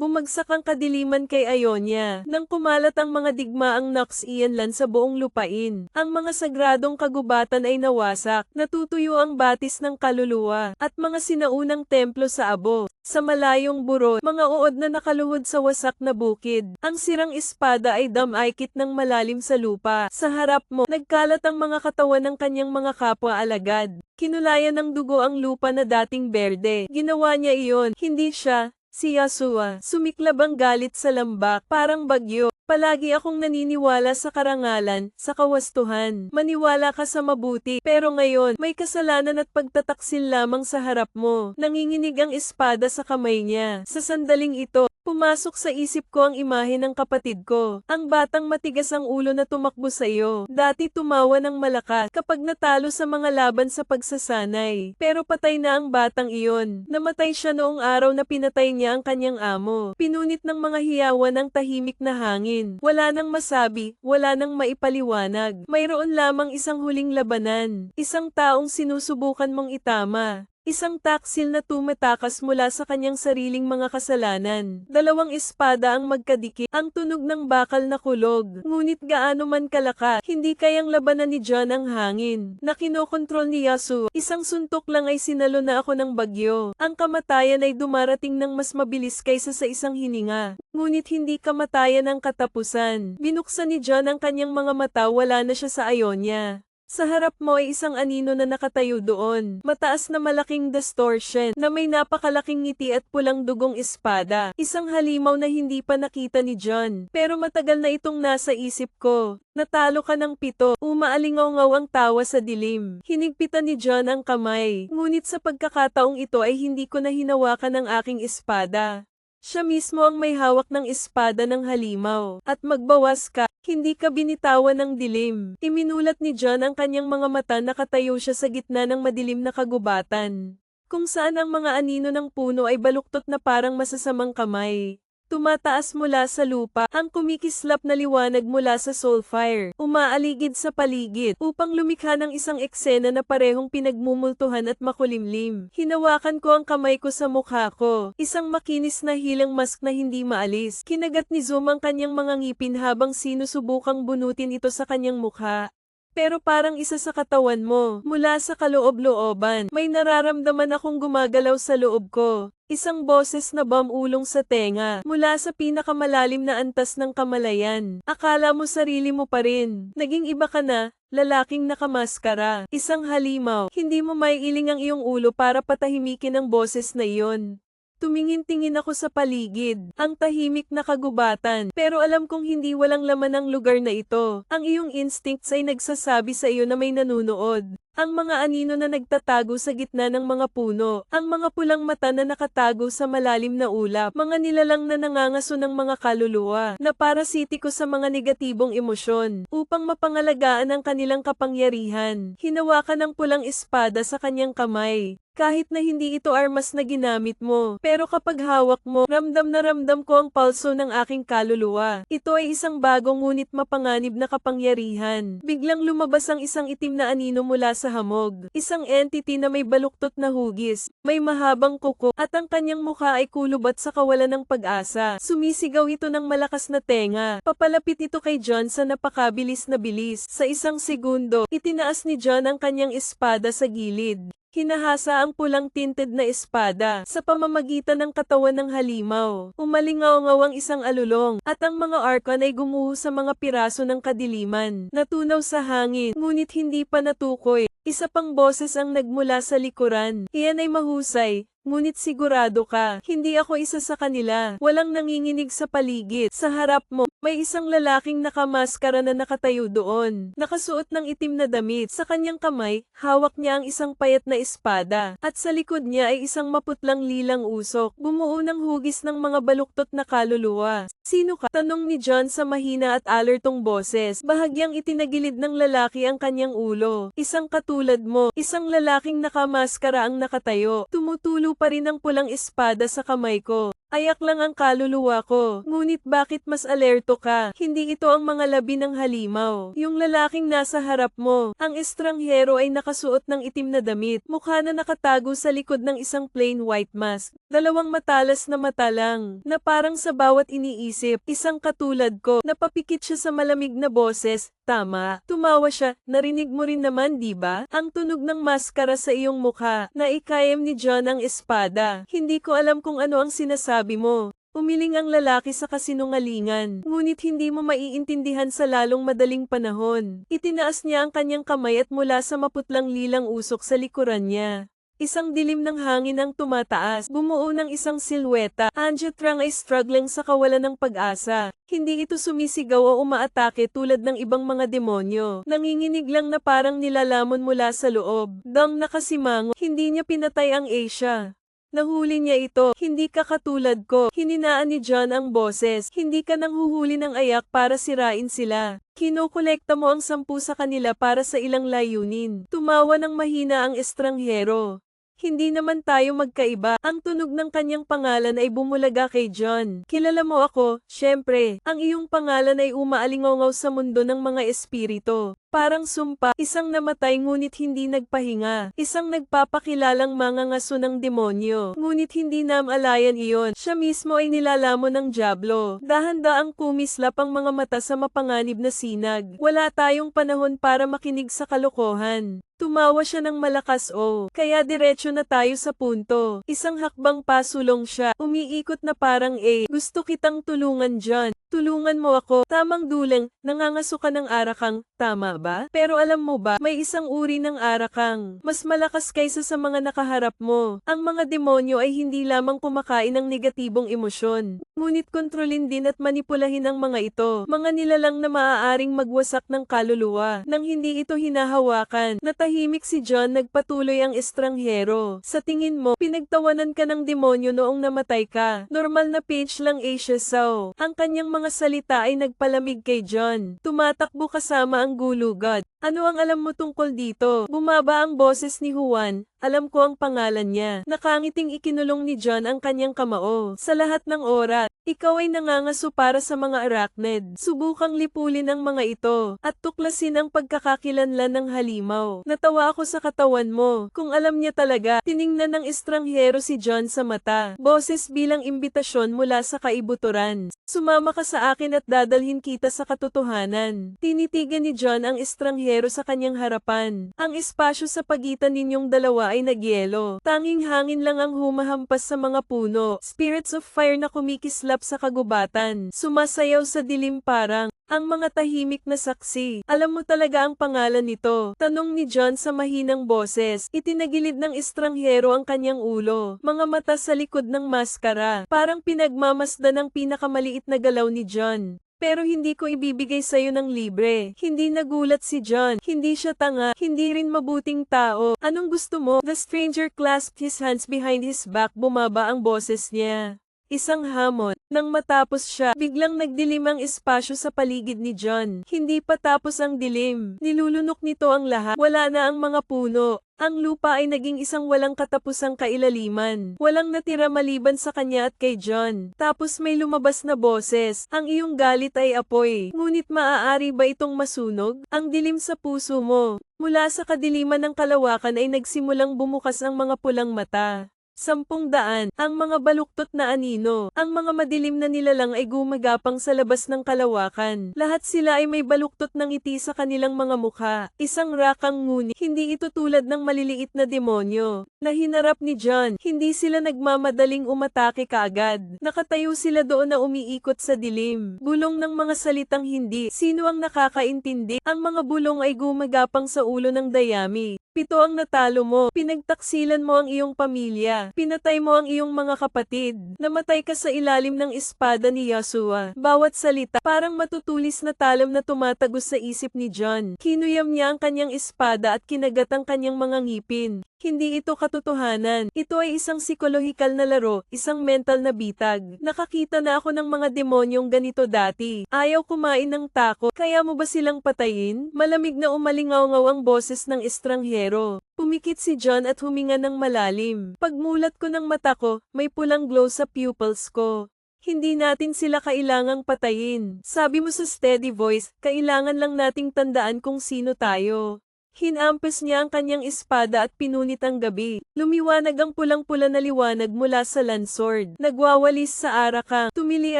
Bumagsak ang kadiliman kay Ionia, nang kumalat ang mga digmaang Nox-Ianlan sa buong lupain. Ang mga sagradong kagubatan ay nawasak, natutuyo ang batis ng kaluluwa, at mga sinaunang templo sa abo. Sa malayong buro, mga uod na nakaluhod sa wasak na bukid. Ang sirang espada ay damaykit ng malalim sa lupa. Sa harap mo, nagkalat ang mga katawan ng kanyang mga kapwa-alagad. Kinulayan ng dugo ang lupa na dating berde. Ginawa niya iyon, hindi siya. Si Yasua, sumiklab ang galit sa lambak, parang bagyo. Palagi akong naniniwala sa karangalan, sa kawastuhan. Maniwala ka sa mabuti, pero ngayon, may kasalanan at pagtataksil lamang sa harap mo. Nanginginig ang espada sa kamay niya. Sa sandaling ito, pumasok sa isip ko ang imahe ng kapatid ko. Ang batang matigas ang ulo na tumakbo sa iyo. Dati tumawa ng malakas kapag natalo sa mga laban sa pagsasanay. Pero patay na ang batang iyon. Namatay siya noong araw na pinatay niya ang kanyang amo. Pinunit ng mga hiyawan ang tahimik na hangin. Wala nang masabi, wala nang maipaliwanag. Mayroon lamang isang huling labanan. Isang taong sinusubukan mong itama. Isang taksil na tumatakas mula sa kanyang sariling mga kasalanan. Dalawang espada ang magkadikit, ang tunog ng bakal na kulog. Ngunit gaano man kalaka, hindi kayang labanan ni John ang hangin na kinokontrol ni Yasu. Isang suntok lang ay sinalo na ako ng bagyo. Ang kamatayan ay dumarating ng mas mabilis kaysa sa isang hininga. Ngunit hindi kamatayan ang katapusan. Binuksan ni John ang kanyang mga mata, wala na siya sa Ionia. Sa harap mo ay isang anino na nakatayo doon. Mataas na malaking distortion na may napakalaking ngiti at pulang dugong espada. Isang halimaw na hindi pa nakita ni John. Pero matagal na itong nasa isip ko. Natalo ka ng 7. Umaalingaw-ngaw ang tawa sa dilim. Hinigpitan ni John ang kamay. Ngunit sa pagkakataong ito ay hindi ko na hinawakan ang aking espada. Siya mismo ang may hawak ng espada ng halimaw. At magbawas ka, hindi ka binitawan ng dilim. Iminulat ni John ang kanyang mga mata, nakatayo siya sa gitna ng madilim na kagubatan. Kung saan ang mga anino ng puno ay baluktot na parang masasamang kamay. Tumataas mula sa lupa, ang kumikislap na liwanag mula sa soulfire, umaaligid sa paligid, upang lumikha ng isang eksena na parehong pinagmumultuhan at makulimlim. Hinawakan ko ang kamay ko sa mukha ko, isang makinis na hilang mask na hindi maalis. Kinagat ni Zoom ang kanyang mga ngipin habang sinusubukang bunutin ito sa kanyang mukha. Pero parang isa sa katawan mo, mula sa kaloob-looban, may nararamdaman akong gumagalaw sa loob ko. Isang boses na bumulong sa tenga, mula sa pinakamalalim na antas ng kamalayan. Akala mo sarili mo pa rin. Naging iba ka na, lalaking nakamaskara. Isang halimaw, hindi mo maiiling ang iyong ulo para patahimikin ang boses na iyon. Tumingin-tingin ako sa paligid, ang tahimik na kagubatan, pero alam kong hindi walang laman ang lugar na ito. Ang iyong instincts ay nagsasabi sa iyo na may nanunood. Ang mga anino na nagtatago sa gitna ng mga puno, ang mga pulang mata na nakatago sa malalim na ulap, mga nilalang na nangangaso ng mga kaluluwa, na parasitiko sa mga negatibong emosyon, upang mapangalagaan ang kanilang kapangyarihan. Hinawakan ng pulang espada sa kanyang kamay. Kahit na hindi ito armas na ginamit mo, pero kapag hawak mo, ramdam na ramdam ko ang pulso ng aking kaluluwa. Ito ay isang bagong ngunit mapanganib na kapangyarihan. Biglang lumabas ang isang itim na anino mula sa hamog. Isang entity na may baluktot na hugis, may mahabang kuko, at ang kanyang mukha ay kulubat sa kawalan ng pag-asa. Sumisigaw ito ng malakas na tenga. Papalapit ito kay John sa napakabilis na bilis. Sa isang segundo, itinaas ni John ang kanyang espada sa gilid. Hinahasa ang pulang tinted na espada sa pamamagitan ng katawan ng halimaw. Umalingaw-ngaw ang isang alulong, at ang mga arkan ay gumuho sa mga piraso ng kadiliman. Natunaw sa hangin, ngunit hindi pa natukoy. Isa pang boses ang nagmula sa likuran. Iyan ay mahusay. Ngunit sigurado ka, hindi ako isa sa kanila. Walang nanginginig sa paligid. Sa harap mo, may isang lalaking nakamaskara na nakatayo doon. Nakasuot ng itim na damit. Sa kanyang kamay, hawak niya ang isang payat na espada. At sa likod niya ay isang maputlang lilang usok. Bumuo ng hugis ng mga baluktot na kaluluwa. Sino ka? Tanong ni John sa mahina at alertong boses. Bahagyang itinagilid ng lalaki ang kanyang ulo. Isang katulad mo, isang lalaking nakamaskara ang nakatayo. Tumutulo pa rin ang pulang espada sa kamay ko. Ayak lang ang kaluluwa ko, ngunit bakit mas alerto ka? Hindi ito ang mga labi ng halimaw. Yung lalaking nasa harap mo, ang estranghero ay nakasuot ng itim na damit, mukha na nakatago sa likod ng isang plain white mask. Dalawang matalas na mata lang, na parang sa bawat iniisip, isang katulad ko, napapikit siya sa malamig na boses. Tama, tumawa siya, narinig mo rin naman di ba? Ang tunog ng maskara sa iyong mukha, na ikayam ni John ang espada. Hindi ko alam kung ano ang sinasabi mo. Umiling ang lalaki sa kasinungalingan, ngunit hindi mo maiintindihan sa lalong madaling panahon. Itinaas niya ang kanyang kamay at mula sa maputlang lilang usok sa likuran niya. Isang dilim ng hangin ang tumataas, bumuo ng isang silweta. Anja Trang ay struggling sa kawalan ng pag-asa. Hindi ito sumisigaw o umaatake tulad ng ibang mga demonyo. Nanginginig lang na parang nilalamon mula sa loob. Dang nakasimango, hindi niya pinatay ang Asia. Nahuli niya ito, hindi ka katulad ko. Hininaan ni John ang boses, hindi ka nang huhuli ng ayak para sirain sila. Kinokolekta mo ang 10 sa kanila para sa ilang layunin. Tumawa ng mahina ang estranghero. Hindi naman tayo magkaiba. Ang tunog ng kanyang pangalan ay bumulaga kay John. Kilala mo ako, syempre. Ang iyong pangalan ay umaalingaw sa mundo ng mga espiritu. Parang sumpa, isang namatay ngunit hindi nagpahinga. Isang nagpapakilalang mangangaso ng demonyo. Ngunit hindi namalayan iyon. Siya mismo ay nilalamon ng dyablo. Dahan-daang kumislap ang mga mata sa mapanganib na sinag. Wala tayong panahon para makinig sa kalokohan. Tumawa siya ng malakas kaya diretso na tayo sa punto. Isang hakbang pasulong siya, umiikot na parang gusto kitang tulungan John. Tulungan mo ako, tamang dulang, nangangaso ka ng arakang, tama ba? Pero alam mo ba, may isang uri ng arakang, mas malakas kaysa sa mga nakaharap mo. Ang mga demonyo ay hindi lamang kumakain ng negatibong emosyon, ngunit kontrolin din at manipulahin ang mga ito. Mga nilalang na maaaring magwasak ng kaluluwa, nang hindi ito hinahawakan. Natahimik si John, nagpatuloy ang estranghero. Sa tingin mo, pinagtawanan ka ng demonyo noong namatay ka. Normal na page lang Asia Sao. Ang kanyang mga salita ay nagpalamig kay John. Tumatakbo kasama ang gulugod. Ano ang alam mo tungkol dito? Bumaba ang boses ni Juan. Alam ko ang pangalan niya. Nakangiting ikinulong ni John ang kanyang kamao. Sa lahat ng oras, ikaw ay nangangaso para sa mga arachnid. Subukang lipulin ang mga ito, at tuklasin ang pagkakakilanlan ng halimaw. Natawa ako sa katawan mo. Kung alam niya talaga, tiningnan ng estranghero si John sa mata. Boses bilang imbitasyon mula sa kaibuturan. Sumama ka sa akin at dadalhin kita sa katotohanan. Tinitigan ni John ang estranghero sa kanyang harapan. Ang espasyo sa pagitan ninyong dalawa ay nagyelo. Tanging hangin lang ang humahampas sa mga puno. Spirits of fire na kumikislap sa kagubatan. Sumasayaw sa dilim parang ang mga tahimik na saksi. Alam mo talaga ang pangalan nito? Tanong ni John sa mahinang boses. Itinagilid ng estranghero ang kanyang ulo. Mga mata sa likod ng maskara. Parang pinagmamasdan ng pinakamaliit na galaw ni John. Pero hindi ko ibibigay sa'yo ng libre. Hindi nagulat si John. Hindi siya tanga. Hindi rin mabuting tao. Anong gusto mo? The stranger clasped his hands behind his back. Bumaba ang boses niya. Isang hamon. Nang matapos siya, biglang nagdilim ang espasyo sa paligid ni John. Hindi pa tapos ang dilim. Nilulunok nito ang lahat. Wala na ang mga puno. Ang lupa ay naging isang walang katapusang kailaliman. Walang natira maliban sa kanya at kay John. Tapos may lumabas na boses. Ang iyong galit ay apoy. Ngunit maaari ba itong masunog? Ang dilim sa puso mo. Mula sa kadiliman ng kalawakan ay nagsimulang bumukas ang mga pulang mata. 10,000, ang mga baluktot na anino, ang mga madilim na nilalang ay gumagapang sa labas ng kalawakan. Lahat sila ay may baluktot ng ngiti sa kanilang mga mukha. Isang rakang ngunit, hindi ito tulad ng maliliit na demonyo na hinarap ni John. Hindi sila nagmamadaling umatake kaagad. Nakatayo sila doon na umiikot sa dilim. Bulong ng mga salitang hindi. Sino ang nakakaintindi? Ang mga bulong ay gumagapang sa ulo ng dayami. 7 ang natalo mo. Pinagtaksilan mo ang iyong pamilya. Pinatay mo ang iyong mga kapatid. Namatay ka sa ilalim ng espada ni Yahshua. Bawat salita, parang matutulis na talam na tumatagos sa isip ni John. Kinuyam niya ang kanyang espada at kinagat ang kanyang mga ngipin. Hindi ito katotohanan. Ito ay isang psikolohikal na laro, isang mental na bitag. Nakakita na ako ng mga demonyong ganito dati. Ayaw kumain ng tako, kaya mo ba silang patayin? Malamig na umalingaw-ngaw ang boses ng estranghero. Pumikit si John at huminga ng malalim. Pagmulat ko ng mata ko, may pulang glow sa pupils ko. Hindi natin sila kailangang patayin. Sabi mo sa steady voice, kailangan lang nating tandaan kung sino tayo. Hinampas niya ang kanyang espada at pinunit ang gabi. Lumiwanag ang pulang-pula na liwanag mula sa landsword. Nagwawalis sa arakang. Tumili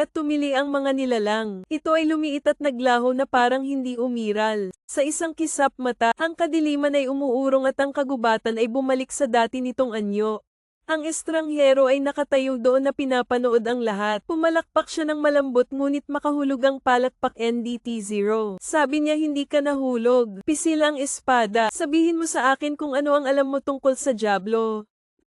at tumili ang mga nilalang. Ito ay lumiit at naglaho na parang hindi umiral. Sa isang kisap mata, ang kadiliman ay umuurong at ang kagubatan ay bumalik sa dati nitong anyo. Ang estranghero ay nakatayo doon na pinapanood ang lahat. Pumalakpak siya ng malambot ngunit makahulog ang palakpak NDT-0. Sabi niya hindi ka nahulog. Pisil ang espada. Sabihin mo sa akin kung ano ang alam mo tungkol sa Diablo.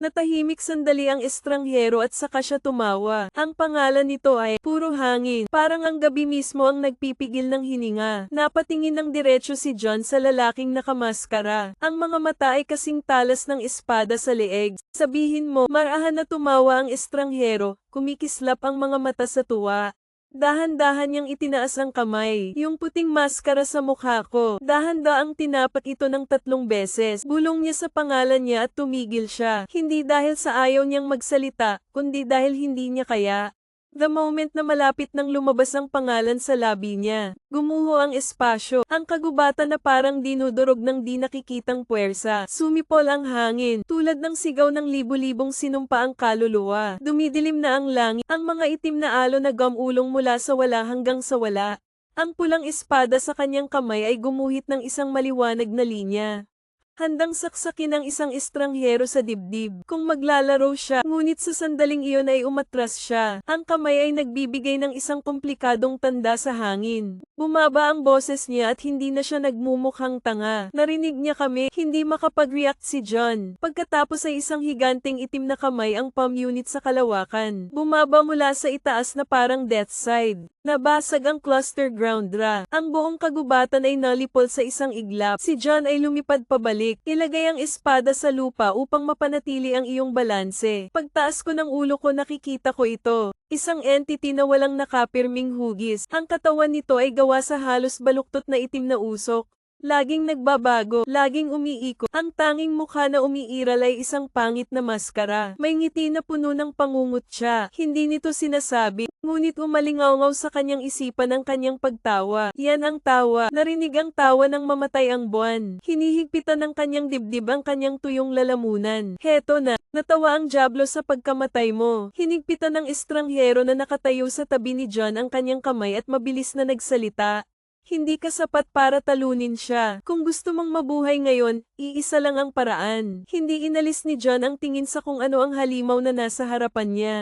Natahimik sandali ang estranghero at saka siya tumawa. Ang pangalan nito ay Puro Hangin. Parang ang gabi mismo ang nagpipigil ng hininga. Napatingin ng diretso si John sa lalaking nakamaskara. Ang mga mata ay kasing talas ng espada sa leeg. Sabihin mo, marahan na tumawa ang estranghero. Kumikislap ang mga mata sa tuwa. Dahan-dahan niyang itinaas ang kamay. Yung puting maskara sa mukha ko. Dahan-daang tinapak ito ng 3 beses. Bulong niya sa pangalan niya at tumigil siya. Hindi dahil sa ayaw niyang magsalita, kundi dahil hindi niya kaya. The moment na malapit nang lumabas ang pangalan sa labi niya, gumuho ang espasyo, ang kagubatan na parang dinudurog ng di nakikitang puwersa. Sumipol ang hangin, tulad ng sigaw ng libu-libong sinumpa ang kaluluwa. Dumidilim na ang langit, ang mga itim na alon na gamulong mula sa wala hanggang sa wala. Ang pulang espada sa kanyang kamay ay gumuhit ng isang maliwanag na linya. Handang saksakin ng isang estranghero sa dibdib. Kung maglalaro siya, ngunit sa sandaling iyon ay umatras siya. Ang kamay ay nagbibigay ng isang komplikadong tanda sa hangin. Bumaba ang boses niya at hindi na siya nagmumukhang tanga. Narinig niya kami, hindi makapag-react si John. Pagkatapos ay isang higanteng itim na kamay ang palm unit sa kalawakan. Bumaba mula sa itaas na parang death side. Nabasag ang cluster groundra. Ang buong kagubatan ay nalipol sa isang iglap. Si John ay lumipad pabalik. Ilagay ang espada sa lupa upang mapanatili ang iyong balanse. Pagtaas ko ng ulo ko nakikita ko ito. Isang entity na walang nakapirming hugis. Ang katawan nito ay gawa sa halos baluktot na itim na usok. Laging nagbabago, laging umiikot. Ang tanging mukha na umiiral ay isang pangit na maskara. May ngiti na puno ng pangungutya. Hindi nito sinasabi, ngunit umalingaw sa kanyang isipan ang kanyang pagtawa. Yan ang tawa. Narinig ang tawa ng mamatay ang buwan. Hinihigpitan ng kanyang dibdib ang kanyang tuyong lalamunan. Heto na, natawa ang Diablo sa pagkamatay mo. Hinigpitan ng estranghero na nakatayo sa tabi ni John ang kanyang kamay at mabilis na nagsalita. Hindi ka sapat para talunin siya. Kung gusto mong mabuhay ngayon, iisa lang ang paraan. Hindi inalis ni John ang tingin sa kung ano ang halimaw na nasa harapan niya.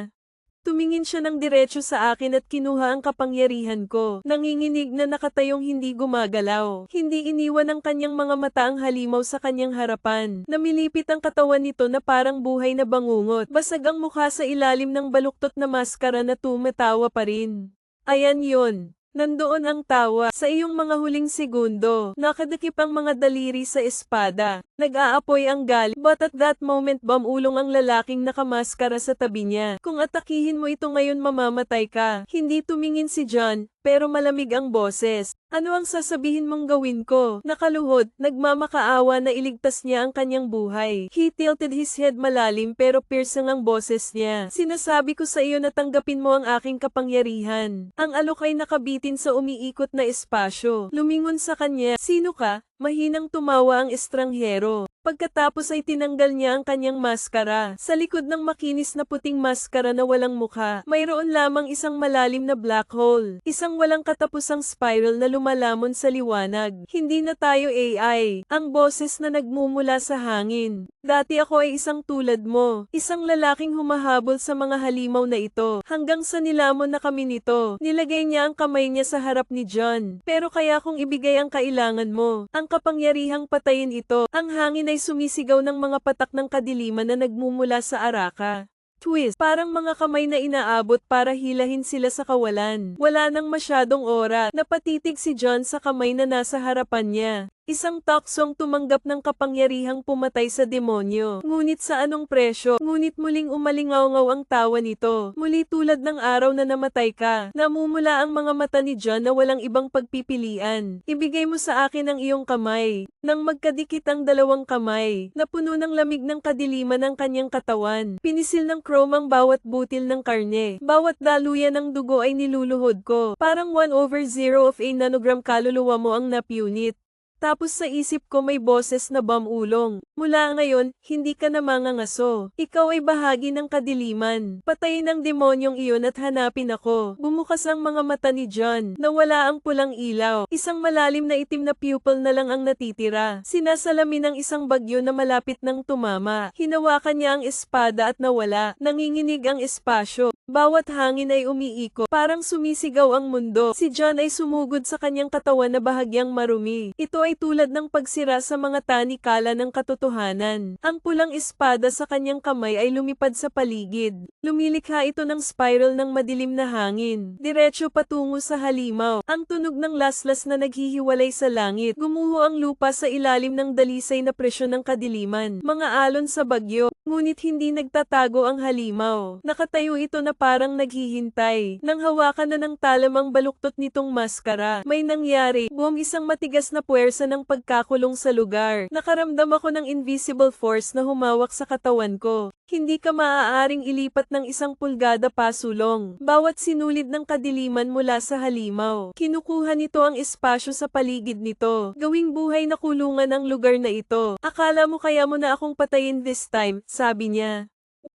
Tumingin siya ng diretso sa akin at kinuha ang kapangyarihan ko. Nanginginig na nakatayong hindi gumagalaw. Hindi iniwan ng kanyang mga mata ang halimaw sa kanyang harapan. Namilipit ang katawan nito na parang buhay na bangungot. Basag ang mukha sa ilalim ng baluktot na maskara na tumatawa pa rin. Ayan yon. Nandoon ang tawa. Sa iyong mga huling segundo, nakadikip ang mga daliri sa espada. Nag-aapoy ang gal, but at that moment bumulong ang lalaking nakamaskara sa tabi niya. Kung atakihin mo ito ngayon mamamatay ka. Hindi tumingin si John, pero malamig ang boses. Ano ang sasabihin mong gawin ko? Nakaluhod, nagmamakaawa na iligtas niya ang kanyang buhay. He tilted his head malalim pero piercing ang boses niya. Sinasabi ko sa iyo na tanggapin mo ang aking kapangyarihan. Ang alok ay nakabitin sa umiikot na espasyo. Lumingon sa kanya, sino ka? Mahinang tumawa ang estranghero. Pagkatapos ay tinanggal niya ang kanyang maskara. Sa likod ng makinis na puting maskara na walang mukha, mayroon lamang isang malalim na black hole. Isang walang katapusang spiral na lumalamon sa liwanag. Hindi na tayo AI. Ang boses na nagmumula sa hangin. Dati ako ay isang tulad mo. Isang lalaking humahabol sa mga halimaw na ito. Hanggang sa nilamon na kami nito. Nilagay niya ang kamay niya sa harap ni John. Pero kaya kung ibigay ang kailangan mo, ang kapangyarihang patayin ito, ang hangin ay sumisigaw ng mga patak ng kadiliman na nagmumula sa araka. Twist, parang mga kamay na inaabot para hilahin sila sa kawalan. Wala nang masyadong oras. Napatitig si John sa kamay na nasa harapan niya. Isang taksong tumanggap ng kapangyarihang pumatay sa demonyo. Ngunit sa anong presyo? Ngunit muling umalingaw-ngaw ang tawa nito. Muli tulad ng araw na namatay ka. Namumula ang mga mata ni John na walang ibang pagpipilian. Ibigay mo sa akin ang iyong kamay. Nang magkadikit ang dalawang kamay, napuno ng lamig ng kadiliman ang kanyang katawan. Pinisil ng chrome ang bawat butil ng karne. Bawat daluyan ng dugo ay niluluhod ko. Parang 1/0 of a nanogram kaluluwa mo ang napunit. Tapos sa isip ko may boses na bamulong. Mula ngayon, hindi ka na mangangaso. Ikaw ay bahagi ng kadiliman. Patayin ang demonyong iyon at hanapin ako. Bumukas ang mga mata ni John. Nawala ang pulang ilaw. Isang malalim na itim na pupil na lang ang natitira. Sinasalamin ng isang bagyo na malapit ng tumama. Hinawakan niya ang espada at nawala. Nanginginig ang espasyo. Bawat hangin ay umiikot. Parang sumisigaw ang mundo. Si John ay sumugod sa kanyang katawan na bahagyang marumi. Ito ay tulad ng pagsira sa mga tanikala ng katotohanan. Ang pulang espada sa kanyang kamay ay lumipad sa paligid. Lumilikha ito ng spiral ng madilim na hangin. Diretso patungo sa halimaw. Ang tunog ng laslas na naghihiwalay sa langit. Gumuho ang lupa sa ilalim ng dalisay na presyon ng kadiliman. Mga alon sa bagyo. Ngunit hindi nagtatago ang halimaw. Nakatayo ito na parang naghihintay. Nang hawakan na ng talamang baluktot nitong maskara, may nangyari. Buong isang matigas na puwersa ng pagkakulong sa lugar. Nakaramdam ako ng invisible force na humawak sa katawan ko. Hindi ka maaaring ilipat ng 1 pulgada pasulong. Bawat sinulid ng kadiliman mula sa halimaw. Kinukuha nito ang espasyo sa paligid nito. Gawing buhay na kulungan ang lugar na ito. Akala mo kaya mo na akong patayin this time, sabi niya.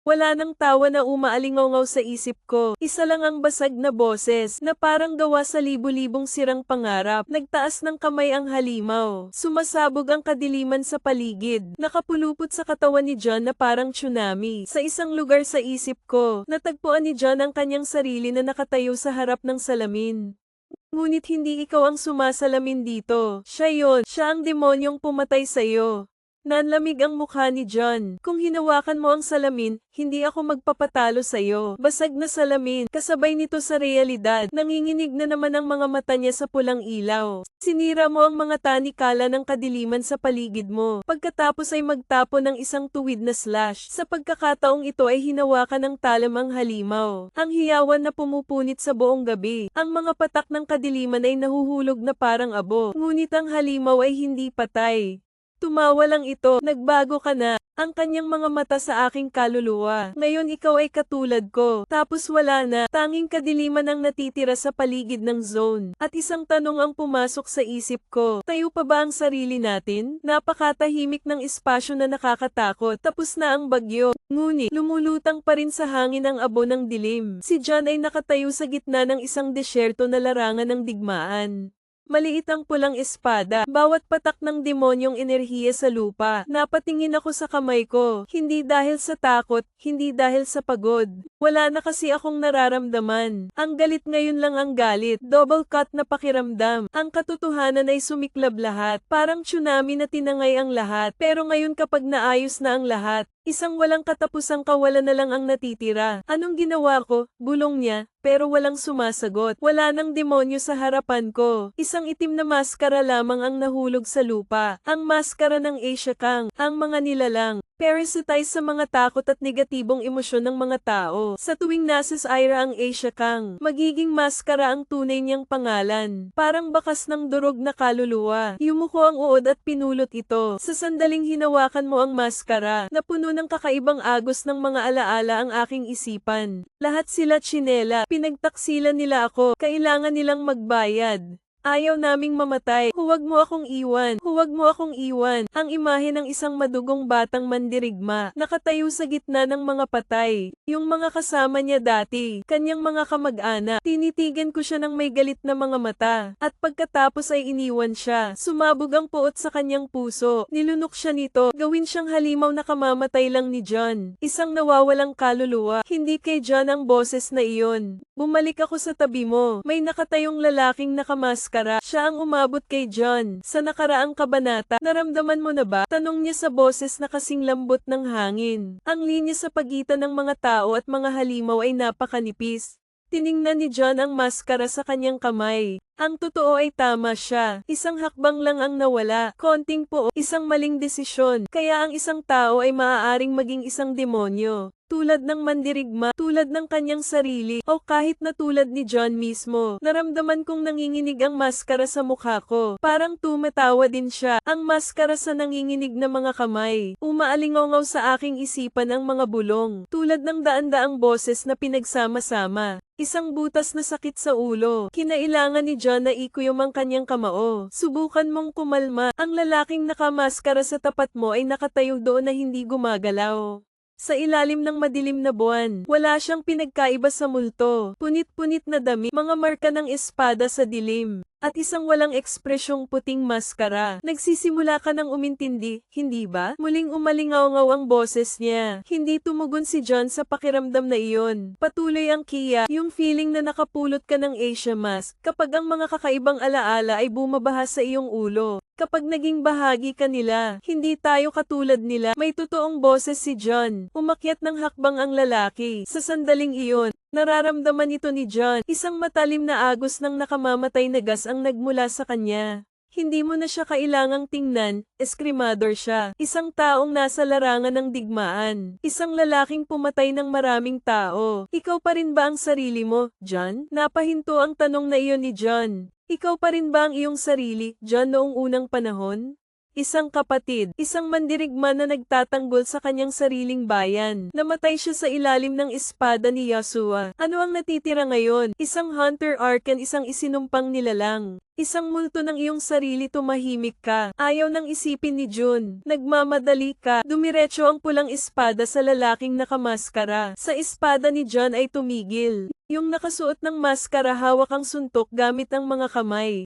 Wala nang tawa na umaalingaw-ngaw sa isip ko. Isa lang ang basag na boses na parang gawa sa libu-libong sirang pangarap. Nagtaas ng kamay ang halimaw. Sumasabog ang kadiliman sa paligid. Nakapulupot sa katawan ni John na parang tsunami. Sa isang lugar sa isip ko, natagpuan ni John ang kanyang sarili na nakatayo sa harap ng salamin. Ngunit hindi ikaw ang sumasalamin dito. Siya yon. Siya ang demonyong pumatay sa'yo. Nanlamig ang mukha ni John. Kung hinawakan mo ang salamin, hindi ako magpapatalo sa'yo. Basag na salamin, kasabay nito sa realidad. Nanginginig na naman ang mga mata niya sa pulang ilaw. Sinira mo ang mga tanikala ng kadiliman sa paligid mo. Pagkatapos ay magtapo ng isang tuwid na slash. Sa pagkakataong ito ay hinawakan ng talamang halimaw. Ang hiyawan na pumupunit sa buong gabi. Ang mga patak ng kadiliman ay nahuhulog na parang abo. Ngunit ang halimaw ay hindi patay. Tumawa lang ito, nagbago ka na. Ang kanyang mga mata sa aking kaluluwa. Ngayon ikaw ay katulad ko. Tapos wala na. Tanging kadiliman ang natitira sa paligid ng zone. At isang tanong ang pumasok sa isip ko. Tayo pa ba ang sarili natin? Napakatahimik ng espasyo na nakakatakot. Tapos na ang bagyo. Ngunit, lumulutang pa rin sa hangin ang abo ng dilim. Si John ay nakatayo sa gitna ng isang desyerto na larangan ng digmaan. Maliit ang pulang espada, bawat patak ng demonyong enerhiya sa lupa. Napatingin ako sa kamay ko, hindi dahil sa takot, hindi dahil sa pagod. Wala na kasi akong nararamdaman. Ang galit ngayon lang ang galit, double cut na pakiramdam. Ang katotohanan ay sumiklab lahat, parang tsunami na tinangay ang lahat. Pero ngayon kapag naayos na ang lahat, isang walang katapusang kawalan na lang ang natitira. Anong ginawa ko? Bulong niya, pero walang sumasagot. Wala nang demonyo sa harapan ko. Isang itim na maskara lamang ang nahulog sa lupa. Ang maskara ng Asia Kang. Ang mga nilalang. Parasitize sa mga takot at negatibong emosyon ng mga tao. Sa tuwing nasa Ira ang Asia Kang, magiging maskara ang tunay niyang pangalan. Parang bakas ng durog na kaluluwa. Yumuko ang uod at pinulot ito. Sa sandaling hinawakan mo ang maskara, napuno ng kakaibang agos ng mga alaala ang aking isipan. Lahat sila tsinela. Pinagtaksilan nila ako. Kailangan nilang magbayad. Ayaw naming mamatay. Huwag mo akong iwan. Huwag mo akong iwan. Ang imahe ng isang madugong batang mandirigma, nakatayo sa gitna ng mga patay. Yung mga kasama niya dati, kanyang mga kamag-anak. Tinitigan ko siya ng may galit na mga mata. At pagkatapos ay iniwan siya. Sumabog ang puot sa kanyang puso. Nilunok siya nito. Gawin siyang halimaw na kamamatay lang ni John. Isang nawawalang kaluluwa. Hindi kay John ang boses na iyon. Bumalik ako sa tabi mo. May nakatayong lalaking nakamaskara. Siya ang umabot kay John. Sa nakaraang kabanata, naramdaman mo na ba? Tanong niya sa boses na kasing lambot ng hangin. Ang linya sa pagitan ng mga tao at mga halimaw ay napakanipis. Tiningnan ni John ang maskara sa kanyang kamay. Ang totoo ay tama siya. Isang hakbang lang ang nawala, konting po, isang maling desisyon. Kaya ang isang tao ay maaaring maging isang demonyo. Tulad ng mandirigma, tulad ng kanyang sarili, o kahit na tulad ni John mismo. Naramdaman kong nanginginig ang maskara sa mukha ko. Parang tumatawa din siya. Ang maskara sa nanginginig na mga kamay. Umaalingaw sa aking isipan ang mga bulong. Tulad ng daan-daang boses na pinagsama-sama. Isang butas na sakit sa ulo. Kinailangan ni John na ikuyom ang kanyang kamao. Subukan mong kumalma. Ang lalaking nakamaskara sa tapat mo ay nakatayo doon na hindi gumagalaw. Sa ilalim ng madilim na buwan, wala siyang pinagkaiba sa multo. Punit-punit na dami, mga marka ng espada sa dilim, at isang walang ekspresyong puting maskara. Nagsisimula ka ng umintindi, hindi ba? Muling umalingaw-ngaw ang boses niya. Hindi tumugon si John sa pakiramdam na iyon. Patuloy ang Kia, yung feeling na nakapulot ka ng Asia mask, kapag ang mga kakaibang alaala ay bumabaha sa iyong ulo. Kapag naging bahagi ka nila, hindi tayo katulad nila. May totoong boses si John. Umakyat ng hakbang ang lalaki. Sa sandaling iyon, nararamdaman ito ni John. Isang matalim na agos ng nakamamatay na gas ang nagmula sa kanya. Hindi mo na siya kailangang tingnan, eskrimador siya. Isang taong nasa larangan ng digmaan. Isang lalaking pumatay ng maraming tao. Ikaw pa rin ba ang sarili mo, John? Napahinto ang tanong na iyon ni John. Ikaw pa rin ba ang iyong sarili, John, noong unang panahon? Isang kapatid, isang mandirigma na nagtatanggol sa kanyang sariling bayan. Namatay siya sa ilalim ng espada ni Yasuo. Ano ang natitira ngayon? Isang hunter arcan, isang isinumpang nilalang. Isang multo ng iyong sarili, tumahimik ka. Ayaw nang isipin ni Jun. Nagmamadali ka. Dumiretso ang pulang espada sa lalaking nakamaskara. Sa espada ni John ay tumigil. Yung nakasuot ng maskara hawak ang suntok gamit ang mga kamay.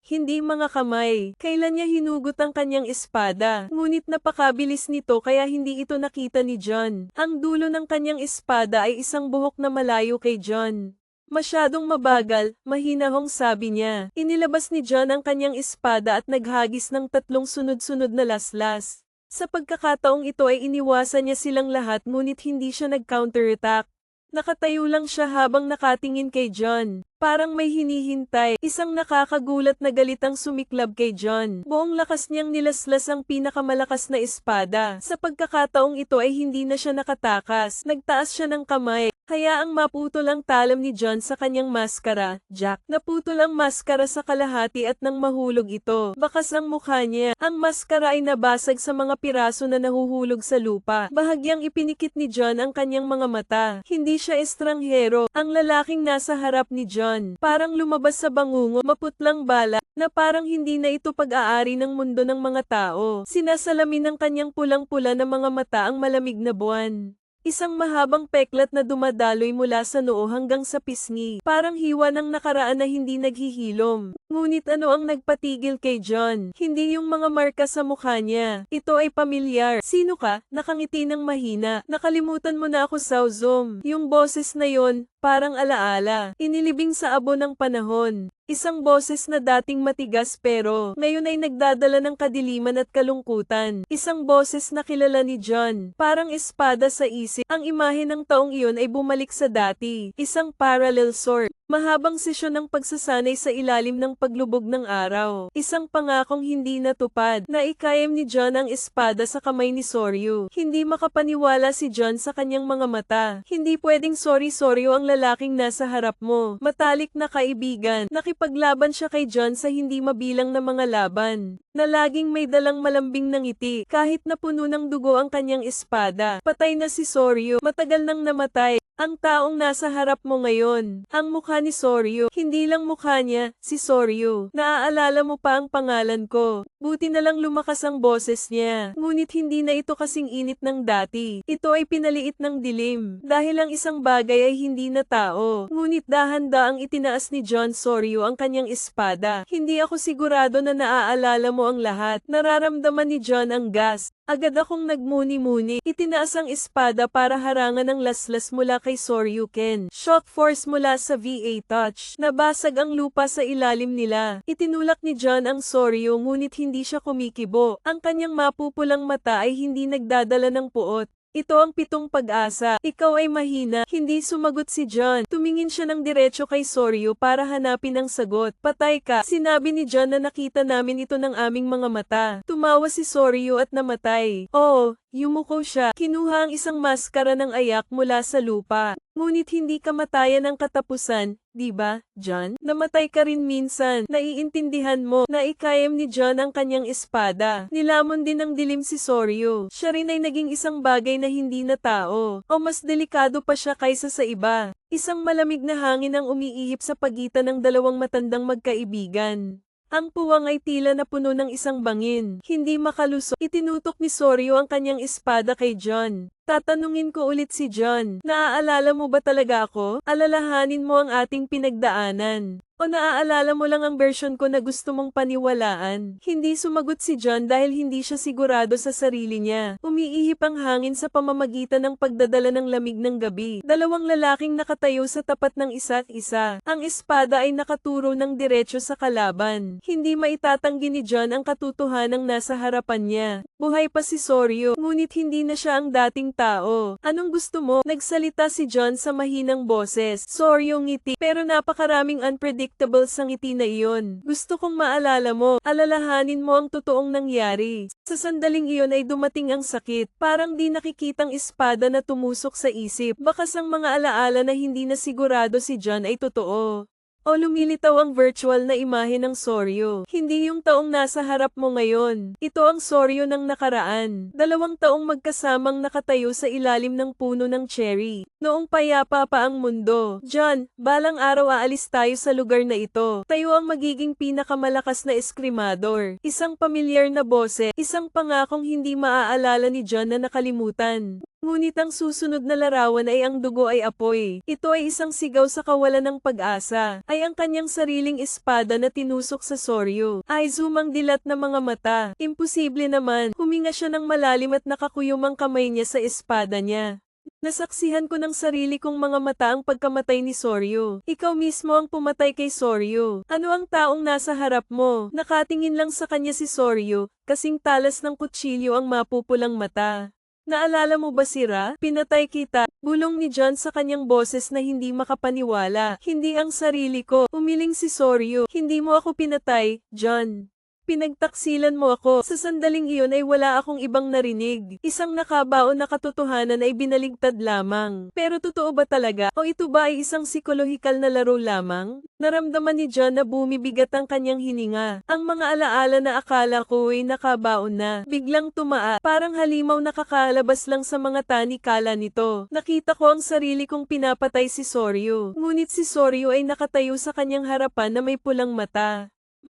Hindi mga kamay. Kailan niya hinugot ang kanyang espada? Ngunit napakabilis nito kaya hindi ito nakita ni John. Ang dulo ng kanyang espada ay isang buhok na malayo kay John. Masyadong mabagal, mahinahong sabi niya. Inilabas ni John ang kanyang espada at naghagis ng 3 sunod-sunod na laslas. Sa pagkakataong ito ay iniwasan niya silang lahat ngunit hindi siya nag-counterattack. Nakatayo lang siya habang nakatingin kay John. Parang may hinihintay. Isang nakakagulat na galit ang sumiklab kay John. Buong lakas niyang nilaslas ang pinakamalakas na espada. Sa pagkakataong ito ay hindi na siya nakatakas. Nagtaas siya ng kamay. Hayaang maputol ang talam ni John sa kanyang maskara. Jack, naputol ang maskara sa kalahati at nang mahulog ito. Bakas ang mukha niya. Ang maskara ay nabasag sa mga piraso na nahuhulog sa lupa. Bahagyang ipinikit ni John ang kanyang mga mata. Hindi siya estranghero. Ang lalaking nasa harap ni John, parang lumabas sa bangungo, maputlang bala, na parang hindi na ito pag-aari ng mundo ng mga tao. Sinasalamin ng kanyang pulang-pula na mga mata ang malamig na buwan. Isang mahabang peklat na dumadaloy mula sa noo hanggang sa pisngi. Parang hiwa ng nakaraan na hindi naghihilom. Ngunit ano ang nagpatigil kay John? Hindi yung mga marka sa mukha niya. Ito ay pamilyar. Sino ka? Nakangiti ng mahina. Nakalimutan mo na ako, Saozom. Yung boses na yon, parang alaala. Inilibing sa abo ng panahon. Isang boses na dating matigas pero ngayon ay nagdadala ng kadiliman at kalungkutan. Isang boses na kilala ni John. Parang espada sa isip. Ang imahe ng taong iyon ay bumalik sa dati. Isang parallel sword. Mahabang sesyon ng pagsasanay sa ilalim ng paglubog ng araw. Isang pangakong hindi natupad. Naikayam ni John ang espada sa kamay ni Soryu. Hindi makapaniwala si John sa kanyang mga mata. Hindi pwedeng Soryu ang lalaking nasa harap mo. Matalik na kaibigan. Nakipaglaban siya kay John sa hindi mabilang na mga laban. Na laging may dalang malambing ng ngiti. Kahit na puno ng dugo ang kanyang espada. Patay na si Soryu. Matagal nang namatay. Ang taong nasa harap mo ngayon, ang mukha ni Soryu, hindi lang mukha niya, si Soryu. Naaalala mo pa ang pangalan ko. Buti na lang lumakas ang boses niya. Ngunit hindi na ito kasing init ng dati. Ito ay pinaliit ng dilim. Dahil ang isang bagay ay hindi na tao. Ngunit dahan-daang itinaas ni John Soryu ang kanyang espada. Hindi ako sigurado na naaalala mo ang lahat. Nararamdaman ni John ang gas. Agad akong nagmuni-muni. Itinaas ang espada para harangan ang laslas mula kay Soryuken. Shock force mula sa VA touch. Nabasag ang lupa sa ilalim nila. Itinulak ni John ang Soryu ngunit hindi siya kumikibo. Ang kanyang mapupulang mata ay hindi nagdadala ng puot. Ito ang 7 pag-asa. Ikaw ay mahina. Hindi sumagot si John. Tumingin siya ng diretso kay Soryu para hanapin ang sagot. Patay ka. Sinabi ni John na nakita namin ito ng aming mga mata. Tumawa si Soryu at namatay. Oo, yumuko siya. Kinuha ang isang maskara ng ayak mula sa lupa. Ngunit hindi kamatayan ang katapusan, di ba, John? Namatay ka rin minsan. Naiintindihan mo na ikayam ni John ang kanyang espada. Nilamon din ng dilim si Soryu. Siya rin ay naging isang bagay na hindi na tao. O mas delikado pa siya kaysa sa iba. Isang malamig na hangin ang umiihip sa pagitan ng dalawang matandang magkaibigan. Ang puwang ay tila na puno ng isang bangin. Hindi makalusot. Itinutok ni Soryu ang kanyang espada kay John. Tatanungin ko ulit si John. Naaalala mo ba talaga ako? Alalahanin mo ang ating pinagdaanan. O naaalala mo lang ang version ko na gusto mong paniwalaan? Hindi sumagot si John dahil hindi siya sigurado sa sarili niya. Umiihip ang hangin sa pamamagitan ng pagdadala ng lamig ng gabi. Dalawang lalaking nakatayo sa tapat ng isa't isa. Ang espada ay nakaturo ng diretso sa kalaban. Hindi maitatanggi ni John ang katotohanang nasa harapan niya. Buhay pa si Soryu, ngunit hindi na siya ang dating tao. Anong gusto mo? Nagsalita si John sa mahinang boses. Soryu ngiti, pero napakaraming unpredictable sa ngiti na iyon. Gusto kong maalala mo, alalahanin mo ang totoong nangyari. Sa sandaling iyon ay dumating ang sakit, parang di nakikitang espada na tumusok sa isip. Bakas ang mga alaala na hindi na sigurado si John ay totoo. O lumilitaw ang virtual na imahe ng Soryu. Hindi yung taong nasa harap mo ngayon. Ito ang Soryu ng nakaraan. 2 taong magkasamang nakatayo sa ilalim ng puno ng cherry. Noong payapa pa ang mundo. John, balang araw aalis tayo sa lugar na ito. Tayo ang magiging pinakamalakas na eskrimador. Isang pamilyar na boses. Isang pangakong hindi maaalala ni John na nakalimutan. Ngunit ang susunod na larawan ay ang dugo ay apoy. Ito ay isang sigaw sa kawalan ng pag-asa. Ay ang kanyang sariling espada na tinusok sa Soryu. Ay humang dilat na mga mata. Imposible naman. Huminga siya ng malalim at nakakuyom ang kamay niya sa espada niya. Nasaksihan ko ng sarili kong mga mata ang pagkamatay ni Soryu. Ikaw mismo ang pumatay kay Soryu. Ano ang taong nasa harap mo? Nakatingin lang sa kanya si Soryu, kasing talas ng kutsilyo ang mapupulang mata. Naalala mo ba si Ra? Pinatay kita. Bulong ni John sa kanyang boses na hindi makapaniwala. Hindi ang sarili ko. Umiling si Soryu. Hindi mo ako pinatay, John. Pinagtaksilan mo ako. Sa sandaling iyon ay wala akong ibang narinig. Isang nakabaon na katotohanan ay binaligtad lamang. Pero totoo ba talaga? O ito ba ay isang psikolohikal na laro lamang? Naramdaman ni John na bumibigat ang kanyang hininga. Ang mga alaala na akala ko ay nakabaon na. Biglang tumaa. Parang halimaw nakakalabas lang sa mga tanikala nito. Nakita ko ang sarili kong pinapatay si Soryu. Ngunit si Soryu ay nakatayo sa kanyang harapan na may pulang mata.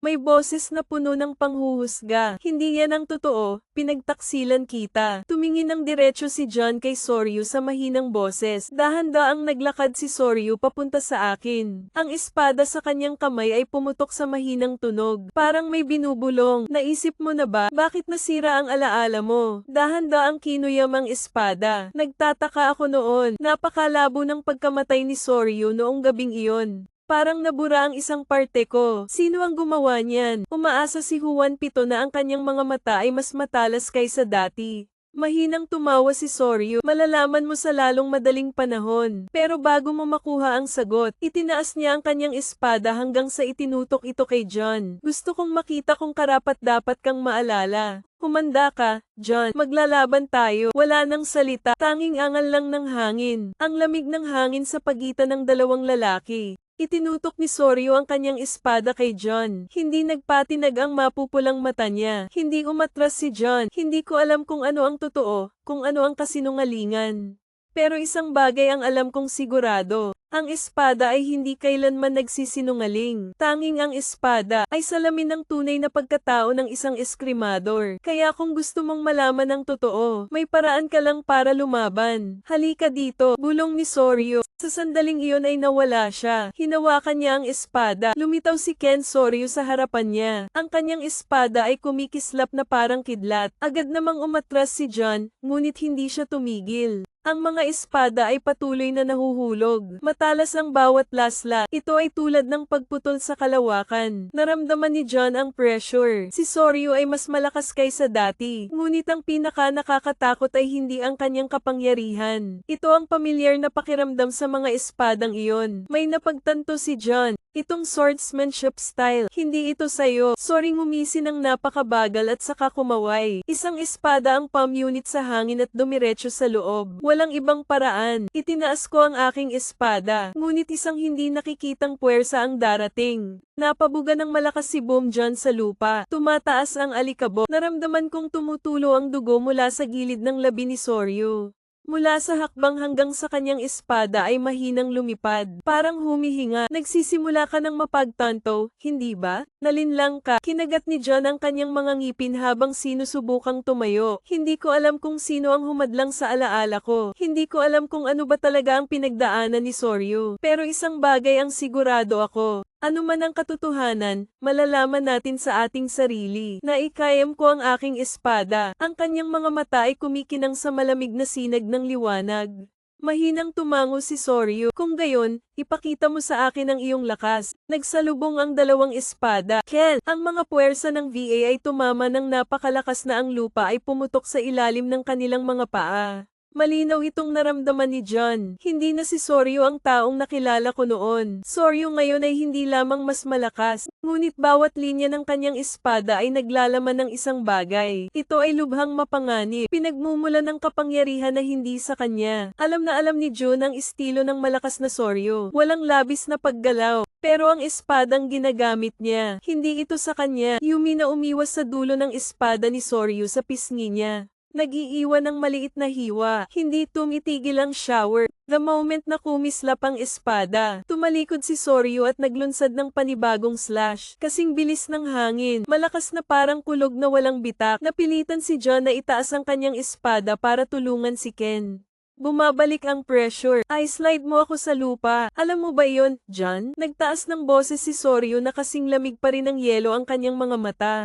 May boses na puno ng panghuhusga. Hindi yan ang totoo, pinagtaksilan kita. Tumingin ng diretso si John kay Soryu sa mahinang boses. Dahan-daang naglakad si Soryu papunta sa akin. Ang espada sa kanyang kamay ay pumutok sa mahinang tunog. Parang may binubulong. Naisip mo na ba, bakit nasira ang alaala mo? Dahan-daang kinuyam ang espada. Nagtataka ako noon. Napakalabo ng pagkamatay ni Soryu noong gabing iyon. Parang nabura ang isang parte ko. Sino ang gumawa niyan? Umaasa si Juan Pito na ang kanyang mga mata ay mas matalas kaysa dati. Mahinang tumawa si Soryu. Malalaman mo sa lalong madaling panahon. Pero bago mo makuha ang sagot, itinaas niya ang kanyang espada hanggang sa itinutok ito kay John. Gusto kong makita kung karapat-dapat kang maalala. Humanda ka, John. Maglalaban tayo. Wala nang salita. Tanging angal lang ng hangin. Ang lamig ng hangin sa pagitan ng dalawang lalaki. Itinutok ni Soryu ang kanyang espada kay John. Hindi nagpatinag ang mapupulang mata niya. Hindi umatras si John. Hindi ko alam kung ano ang totoo, kung ano ang kasinungalingan. Pero isang bagay ang alam kong sigurado. Ang espada ay hindi kailanman nagsisinungaling. Tanging ang espada ay salamin ng tunay na pagkatao ng isang eskrimador. Kaya kung gusto mong malaman ang totoo, may paraan ka lang para lumaban. Halika dito, bulong ni Soryu. Sa sandaling iyon ay nawala siya. Hinawakan niya ang espada. Lumitaw si Ken Soryu sa harapan niya. Ang kanyang espada ay kumikislap na parang kidlat. Agad namang umatras si John, ngunit hindi siya tumigil. Ang mga espada ay patuloy na nahuhulog. Matalas ang bawat lasla. Ito ay tulad ng pagputol sa kalawakan. Naramdaman ni John ang pressure. Si Soryu ay mas malakas kaysa dati. Ngunit ang pinaka nakakatakot ay hindi ang kanyang kapangyarihan. Ito ang pamilyar na pakiramdam sa mga espadang iyon. May napagtanto si John. Itong swordsmanship style, hindi ito sayo. Sorry, ngumisi ng napakabagal at saka kumaway. Isang espada ang palm unit sa hangin at dumiretso sa loob. Walang ibang paraan. Itinaas ko ang aking espada. Ngunit isang hindi nakikitang puwersa ang darating. Napabuga ng malakas si Boom John sa lupa. Tumataas ang alikabok. Naramdaman kong tumutulo ang dugo mula sa gilid ng labi ni Soryu. Mula sa hakbang hanggang sa kanyang espada ay mahinang lumipad. Parang humihinga. Nagsisimula ka ng mapagtanto, hindi ba? Nalinlang ka. Kinagat ni John ang kanyang mga ngipin habang sinusubukang tumayo. Hindi ko alam kung sino ang humadlang sa alaala ko. Hindi ko alam kung ano ba talaga ang pinagdaanan ni Soryu. Pero isang bagay ang sigurado ako. Ano man ang katotohanan, malalaman natin sa ating sarili. Naikayam ko ang aking espada. Ang kanyang mga mata ay kumikinang sa malamig na sinag ng liwanag. Mahinang tumango si Soryu. Kung gayon, ipakita mo sa akin ang iyong lakas. Nagsalubong ang dalawang espada. Ken, ang mga puwersa ng VA ay tumama ng napakalakas na ang lupa ay pumutok sa ilalim ng kanilang mga paa. Malinaw itong naramdaman ni John. Hindi na si Soryu ang taong nakilala ko noon. Soryu ngayon ay hindi lamang mas malakas, ngunit bawat linya ng kanyang espada ay naglalaman ng isang bagay. Ito ay lubhang mapanganib. Pinagmumulan ng kapangyarihan na hindi sa kanya. Alam na alam ni Jun ang estilo ng malakas na Soryu. Walang labis na paggalaw. Pero ang espadang ginagamit niya, hindi ito sa kanya. Yumi na umiwas sa dulo ng espada ni Soryu sa pisngi niya. Nag-iiwan ng maliit na hiwa. Hindi tumitigil ang shower. The moment na kumislap ang espada, tumalikod si Soryu at naglunsad ng panibagong slash. Kasing bilis ng hangin, malakas na parang kulog na walang bitak. Napilitan si John na itaas ang kanyang espada para tulungan si Ken. Bumabalik ang pressure. I-slide mo ako sa lupa. Alam mo ba yon, John? Nagtaas ng boses si Soryu na kasing lamig pa rin ng yelo ang kanyang mga mata.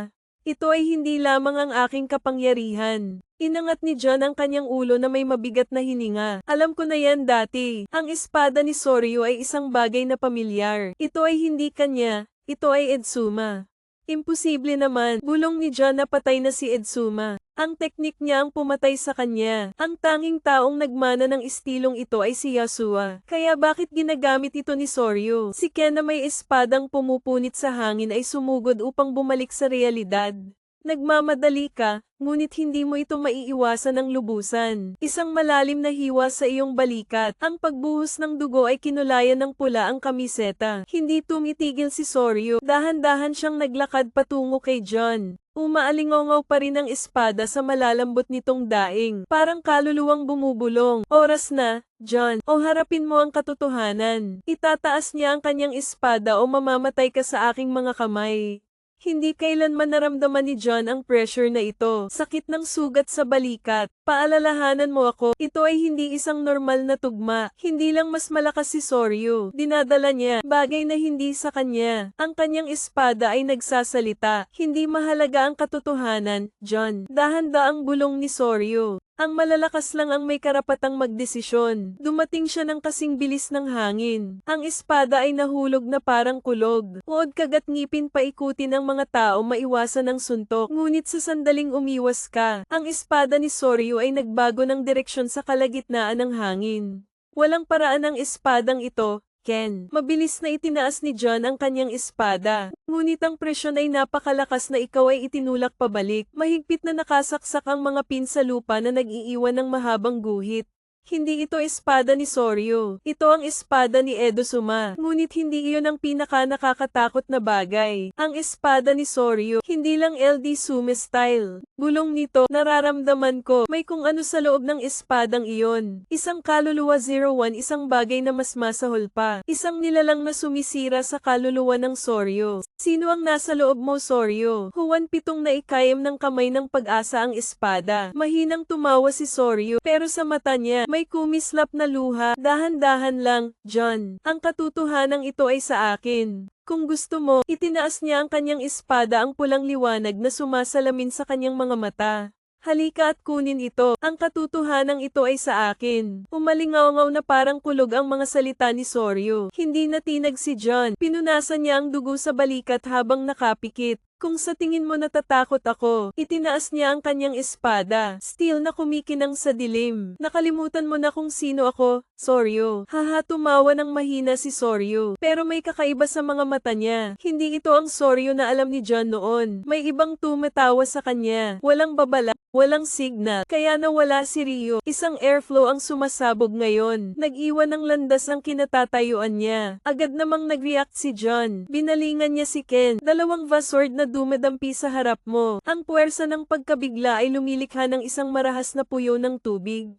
Ito ay hindi lamang ang aking kapangyarihan. Inangat ni John ang kanyang ulo na may mabigat na hininga. Alam ko na yan dati. Ang espada ni Soryu ay isang bagay na pamilyar. Ito ay hindi kanya. Ito ay Edsuma. Imposible naman. Bulong ni John na patay na si Edsuma. Ang teknik niya ang pumatay sa kanya. Ang tanging taong nagmana ng estilong ito ay si Yasua. Kaya bakit ginagamit ito ni Soryu? Si Ken na may espadang pumupunit sa hangin ay sumugod upang bumalik sa realidad. Nagmamadali ka, ngunit hindi mo ito maiiwasan ng lubusan. Isang malalim na hiwa sa iyong balikat. Ang pagbuhos ng dugo ay kinulayan ng pula ang kamiseta. Hindi tumitigil si Soryu. Dahan-dahan siyang naglakad patungo kay John. Umaalingongaw pa rin ang espada sa malalambot nitong daing. Parang kaluluwang bumubulong. Oras na, John. O harapin mo ang katotohanan. Itataas niya ang kanyang espada o mamamatay ka sa aking mga kamay. Hindi kailanman naramdaman ni John ang pressure na ito. Sakit ng sugat sa balikat. Paalalahanan mo ako, ito ay hindi isang normal na tugma. Hindi lang mas malakas si Soryu. Dinadala niya, bagay na hindi sa kanya. Ang kanyang espada ay nagsasalita. Hindi mahalaga ang katotohanan, John. Dahan-daang bulong ni Soryu. Ang malalakas lang ang may karapatang magdesisyon. Dumating siya ng kasing bilis ng hangin. Ang espada ay nahulog na parang kulog. Uod kagat ngipin paikutin ng mga tao maiwasan ng suntok. Ngunit sa sandaling umiwas ka, ang espada ni Soryu ay nagbago ng direksyon sa kalagitnaan ng hangin. Walang paraan ang espadang ito, Ken. Mabilis na itinaas ni John ang kanyang espada. Ngunit ang presyon ay napakalakas na ikaw ay itinulak pabalik. Mahigpit na nakasaksak ang mga pin sa lupa na nag-iiwan ng mahabang guhit. Hindi ito espada ni Soryu. Ito ang espada ni Edsuma. Ngunit hindi iyon ang pinaka nakakatakot na bagay. Ang espada ni Soryu, hindi lang LD Sume style. Bulong nito, nararamdaman ko, may kung ano sa loob ng espadang iyon. Isang kaluluwa 01, isang bagay na mas masahol pa. Isang nilalang na sumisira sa kaluluwa ng Soryu. Sino ang nasa loob mo, Soryu? Huwan pitong naikayam ng kamay ng pag-asa ang espada. Mahinang tumawa si Soryu, pero sa mata niya, may kumislap na luha. Dahan-dahan lang, John. Ang katotohanan ito ay sa akin. Kung gusto mo, itinaas niya ang kanyang espada ang pulang liwanag na sumasalamin sa kanyang mga mata. Halika at kunin ito. Ang katotohanan ito ay sa akin. Umalingaw-ngaw na parang kulog ang mga salita ni Soryu. Hindi natinag si John. Pinunasan niya ang dugo sa balikat habang nakapikit. Kung sa tingin mo natatakot ako, itinaas niya ang kanyang espada. Steel na kumikinang sa dilim. Nakalimutan mo na kung sino ako, Soryu. Haha, tumawa ng mahina si Soryu. Pero may kakaiba sa mga mata niya. Hindi ito ang Soryu na alam ni John noon. May ibang tumatawa sa kanya. Walang babala. Walang signal, kaya nawala si Ryo. Isang airflow ang sumasabog ngayon. Nag-iwan ng landas ang kinatatayuan niya. Agad namang nag-react si John. Binalingan niya si Ken. Dalawang Vasword na dumadampi sa harap mo. Ang puwersa ng pagkabigla ay lumilikha ng isang marahas na puyo ng tubig.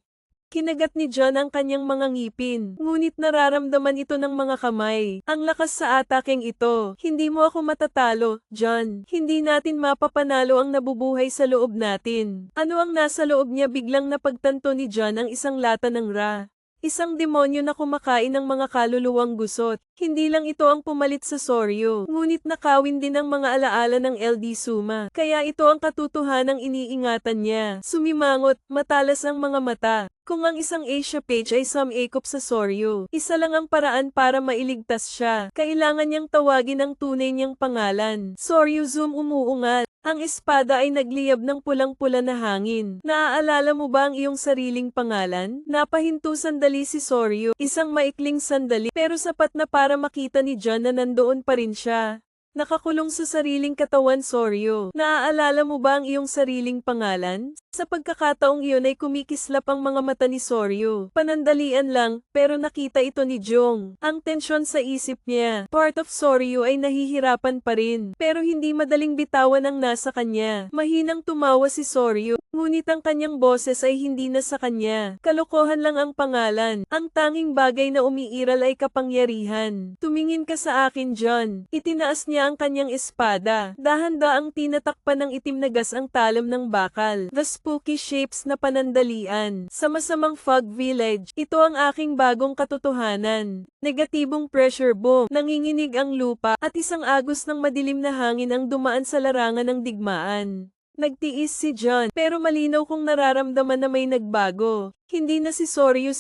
Kinagat ni John ang kanyang mga ngipin, ngunit nararamdaman ito ng mga kamay. Ang lakas sa atakeng ito. Hindi mo ako matatalo, John. Hindi natin mapapanalo ang nabubuhay sa loob natin. Ano ang nasa loob niya? Biglang napagtanto ni John ang isang lata ng Ra. Isang demonyo na kumakain ng mga kaluluwang gusot. Hindi lang ito ang pumalit sa Soryu, ngunit nakawin din ang mga alaala ng LD Suma. Kaya ito ang katotohanang iniingatan niya. Sumimangot, matalas ang mga mata. Kung ang isang Asia page ay sumekop sa Soryu, isa lang ang paraan para mailigtas siya. Kailangan niyang tawagin ang tunay niyang pangalan. Soryu Zoom umuungal. Ang espada ay nagliyab ng pulang-pula na hangin. Naaalala mo ba ang iyong sariling pangalan? Napahinto sandali si Soryu. Isang maikling sandali, pero sapat na para makita ni John na nandoon pa rin siya. Nakakulong sa sariling katawan, Soryu. Naaalala mo ba ang iyong sariling pangalan? Sa pagkakataong iyon ay kumikislap ang mga mata ni Soryu. Panandalian lang, pero nakita ito ni Jong. Ang tensyon sa isip niya. Part of Soryu ay nahihirapan pa rin, pero hindi madaling bitawan ang nasa kanya. Mahinang tumawa si Soryu, ngunit ang kanyang boses ay hindi na sa kanya. Kalokohan lang ang pangalan. Ang tanging bagay na umiiral ay kapangyarihan. Tumingin ka sa akin, John. Itinaas niya ang kanyang espada. Dahan-daang tinatakpan ng itim na gas ang talam ng bakal. The spooky shapes na panandalian. Sa masamang fog village, ito ang aking bagong katotohanan. Negatibong pressure boom, nanginginig ang lupa, at isang agos ng madilim na hangin ang dumaan sa larangan ng digmaan. Nagtiis si John, pero malinaw kong nararamdaman na may nagbago. Hindi na si Soryu.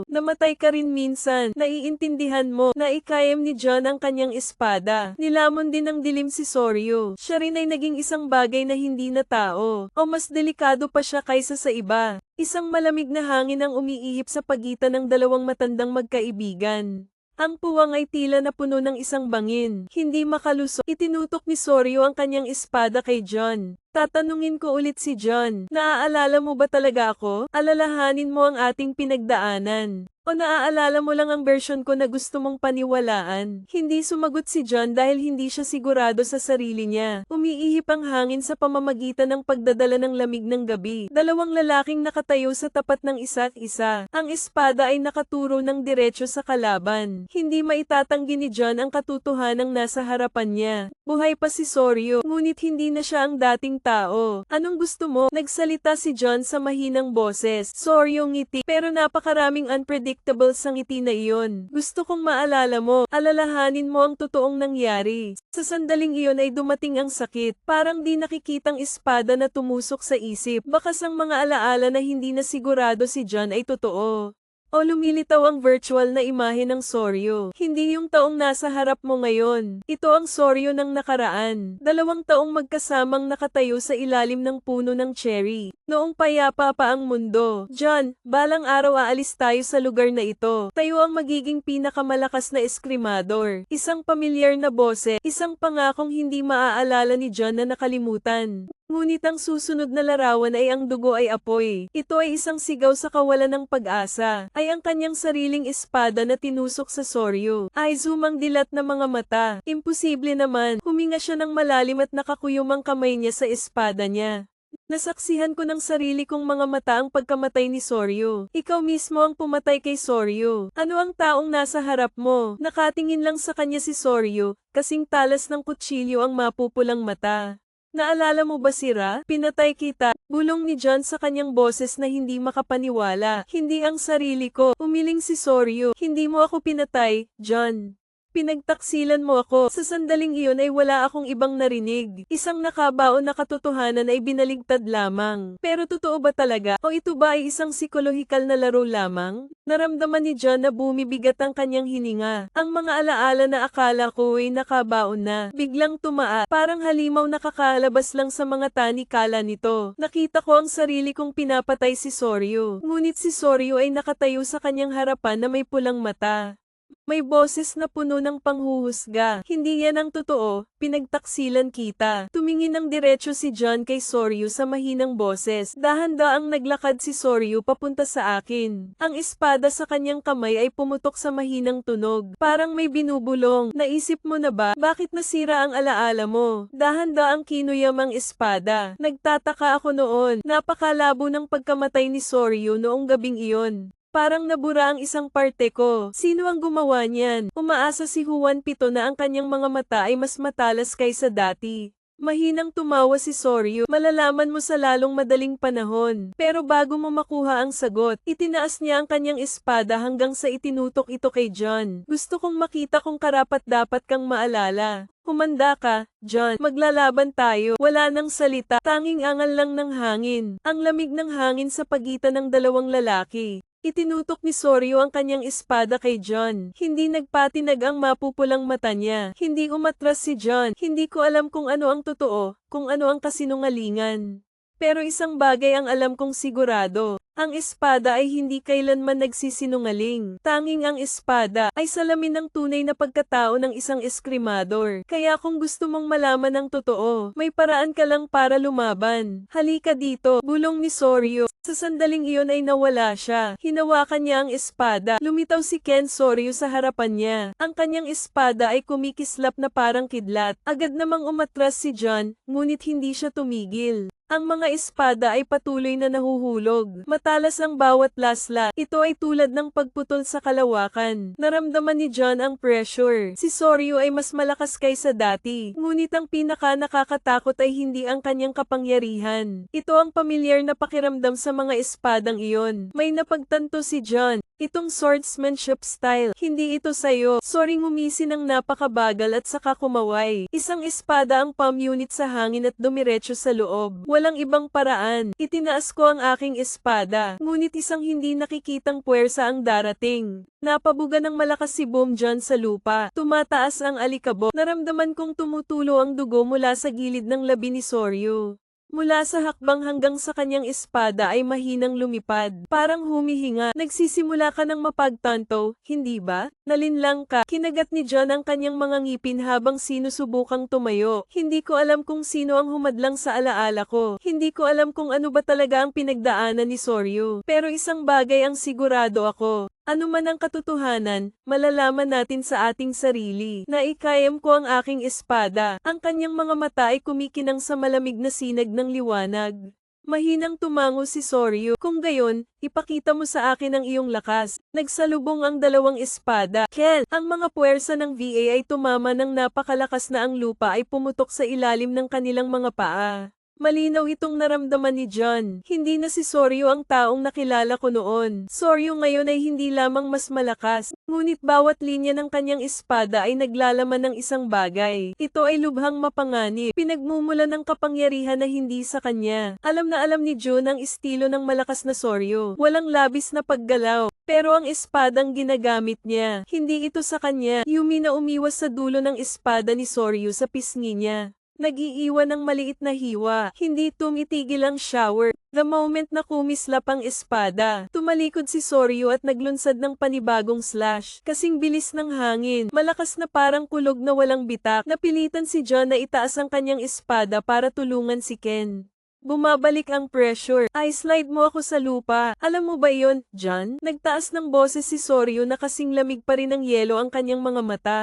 Namatay ka rin minsan. Naiintindihan mo na ikayam ni John ang kanyang espada. Nilamon din ng dilim si Soryu. Siya rin ay naging isang bagay na hindi na tao. O mas delikado pa siya kaysa sa iba. Isang malamig na hangin ang umiihip sa pagitan ng dalawang matandang magkaibigan. Ang puwang ay tila na puno ng isang bangin. Hindi makalusot. Itinutok ni Soryu ang kanyang espada kay John. Tatanungin ko ulit si John. Naaalala mo ba talaga ako? Alalahanin mo ang ating pinagdaanan. O naaalala mo lang ang version ko na gusto mong paniwalaan? Hindi sumagot si John dahil hindi siya sigurado sa sarili niya. Umiihip ang hangin sa pamamagitan ng pagdadala ng lamig ng gabi. Dalawang lalaking nakatayo sa tapat ng isa't isa. Ang espada ay nakaturo ng diretso sa kalaban. Hindi maitatanggi ni John ang katotohanang nasa harapan niya. Buhay pa si Soryu, ngunit hindi na siya ang dating tao. Anong gusto mo? Nagsalita si John sa mahinang boses. Soryu ngiti, pero napakaraming unpredictable sa ngiti na iyon. Gusto kong maalala mo, alalahanin mo ang totoong nangyari. Sa sandaling iyon ay dumating ang sakit. Parang di nakikitang espada na tumusok sa isip. Bakas ang mga alaala na hindi na sigurado si John ay totoo. O lumilitaw ang virtual na imahe ng Soryu. Hindi yung taong nasa harap mo ngayon. Ito ang Soryu ng nakaraan. 2 taong magkasamang nakatayo sa ilalim ng puno ng cherry. Noong payapa pa ang mundo. John, balang araw aalis tayo sa lugar na ito. Tayo ang magiging pinakamalakas na eskrimador. Isang pamilyar na boses. Isang pangakong hindi maaalala ni John na nakalimutan. Ngunit ang susunod na larawan ay ang dugo ay apoy. Ito ay isang sigaw sa kawalan ng pag-asa. Ay ang kanyang sariling espada na tinusok sa Soryu. Ay zumang dilat na mga mata. Imposible naman. Huminga siya ng malalim at nakakuyom ang kamay niya sa espada niya. Nasaksihan ko ng sarili kong mga mata ang pagkamatay ni Soryu. Ikaw mismo ang pumatay kay Soryu. Ano ang taong nasa harap mo? Nakatingin lang sa kanya si Soryu, kasing talas ng kutsilyo ang mapupulang mata. Naalala mo ba si Ra? Pinatay kita. Bulong ni John sa kanyang boses na hindi makapaniwala. Hindi ang sarili ko. Umiling si Soryu. Hindi mo ako pinatay, John. Pinagtaksilan mo ako. Sa sandaling iyon ay wala akong ibang narinig. Isang nakabaon na katotohanan ay binaligtad lamang. Pero totoo ba talaga? O ito ba ay isang psikolohikal na laro lamang? Naramdaman ni John na bumibigat ang kanyang hininga. Ang mga alaala na akala ko ay nakabaon na, biglang tumaa. Parang halimaw na kakalabas lang sa mga tanikala nito. Nakita ko ang sarili kong pinapatay si Soryu. Ngunit si Soryu ay nakatayo sa kanyang harapan na may pulang mata. May boses na puno ng panghuhusga. Hindi yan ang totoo, pinagtaksilan kita. Tumingin ng diretso si John kay Soryu sa mahinang boses. Dahan-daang naglakad si Soryu papunta sa akin. Ang espada sa kanyang kamay ay pumutok sa mahinang tunog. Parang may binubulong. Naisip mo na ba, bakit nasira ang alaala mo? Dahan-daang kinuyam ang espada. Nagtataka ako noon. Napakalabo ng pagkamatay ni Soryu noong gabing iyon. Parang nabura ang isang parte ko. Sino ang gumawa niyan? Umaasa si Juan Pito na ang kanyang mga mata ay mas matalas kaysa dati. Mahinang tumawa si Soryu. Malalaman mo sa lalong madaling panahon. Pero bago mo makuha ang sagot, itinaas niya ang kanyang espada hanggang sa itinutok ito kay John. Gusto kong makita kung karapat-dapat kang maalala. Humanda ka, John. Maglalaban tayo. Wala nang salita. Tanging angal lang ng hangin. Ang lamig ng hangin sa pagitan ng dalawang lalaki. Itinutok ni Soryu ang kanyang espada kay John. Hindi nagpatinag ang mapupulang mata niya. Hindi umatras si John. Hindi ko alam kung ano ang totoo, kung ano ang kasinungalingan. Pero isang bagay ang alam kong sigurado. Ang espada ay hindi kailanman nagsisinungaling. Tanging ang espada ay salamin ng tunay na pagkatao ng isang eskrimador. Kaya kung gusto mong malaman ang totoo, may paraan ka lang para lumaban. Halika dito, bulong ni Soryu. Sa sandaling iyon ay nawala siya. Hinawakan niya ang espada. Lumitaw si Ken Soryu sa harapan niya. Ang kanyang espada ay kumikislap na parang kidlat. Agad namang umatras si John, ngunit hindi siya tumigil. Ang mga espada ay patuloy na nahuhulog. Matalas ang bawat lasla. Ito ay tulad ng pagputol sa kalawakan. Naramdaman ni John ang pressure. Si Soryu ay mas malakas kaysa dati. Ngunit ang pinaka nakakatakot ay hindi ang kanyang kapangyarihan. Ito ang pamilyar na pakiramdam sa mga espadang iyon. May napagtanto si John. Itong swordsmanship style, hindi ito sayo. Sorry, ngumisi ng napakabagal at saka kumaway. Isang espada ang palm unit sa hangin at dumiretso sa loob. Walang ibang paraan. Itinaas ko ang aking espada. Ngunit isang hindi nakikitang puwersa ang darating. Napabuga ng malakas si Boom John sa lupa. Tumataas ang alikabok. Naramdaman kong tumutulo ang dugo mula sa gilid ng labi ni Soryu. Mula sa hakbang hanggang sa kanyang espada ay mahinang lumipad. Parang humihinga. Nagsisimula ka ng mapagtanto, hindi ba? Nalinlang ka. Kinagat ni John ang kanyang mga ngipin habang sinusubukang tumayo. Hindi ko alam kung sino ang humadlang sa alaala ko. Hindi ko alam kung ano ba talaga ang pinagdaanan ni Soryu. Pero isang bagay ang sigurado ako. Ano man ang katotohanan, malalaman natin sa ating sarili. Naikayam ko ang aking espada. Ang kanyang mga mata ay kumikinang sa malamig na sinag ng liwanag. Mahinang tumango si Soryu. Kung gayon, ipakita mo sa akin ang iyong lakas. Nagsalubong ang dalawang espada. Ken, ang mga puwersa ng VA ay tumama ng napakalakas na ang lupa ay pumutok sa ilalim ng kanilang mga paa. Malinaw itong naramdaman ni John. Hindi na si Soryu ang taong nakilala ko noon. Soryu ngayon ay hindi lamang mas malakas, ngunit bawat linya ng kanyang espada ay naglalaman ng isang bagay. Ito ay lubhang mapanganib. Pinagmumulan ng kapangyarihan na hindi sa kanya. Alam na alam ni Jun ang estilo ng malakas na Soryu. Walang labis na paggalaw. Pero ang espadang ginagamit niya, hindi ito sa kanya. Yumi na umiwas sa dulo ng espada ni Soryu sa pisngi niya. Nag-iiwan ng maliit na hiwa. Hindi tumitigil ang shower. The moment na kumislap ang espada, tumalikod si Soryu at naglunsad ng panibagong slash. Kasing bilis ng hangin, malakas na parang kulog na walang bitak. Napilitan si John na itaas ang kanyang espada para tulungan si Ken. Bumabalik ang pressure. I-slide mo ako sa lupa. Alam mo ba yon, John? Nagtaas ng boses si Soryu na kasing lamig pa rin ng yelo ang kanyang mga mata.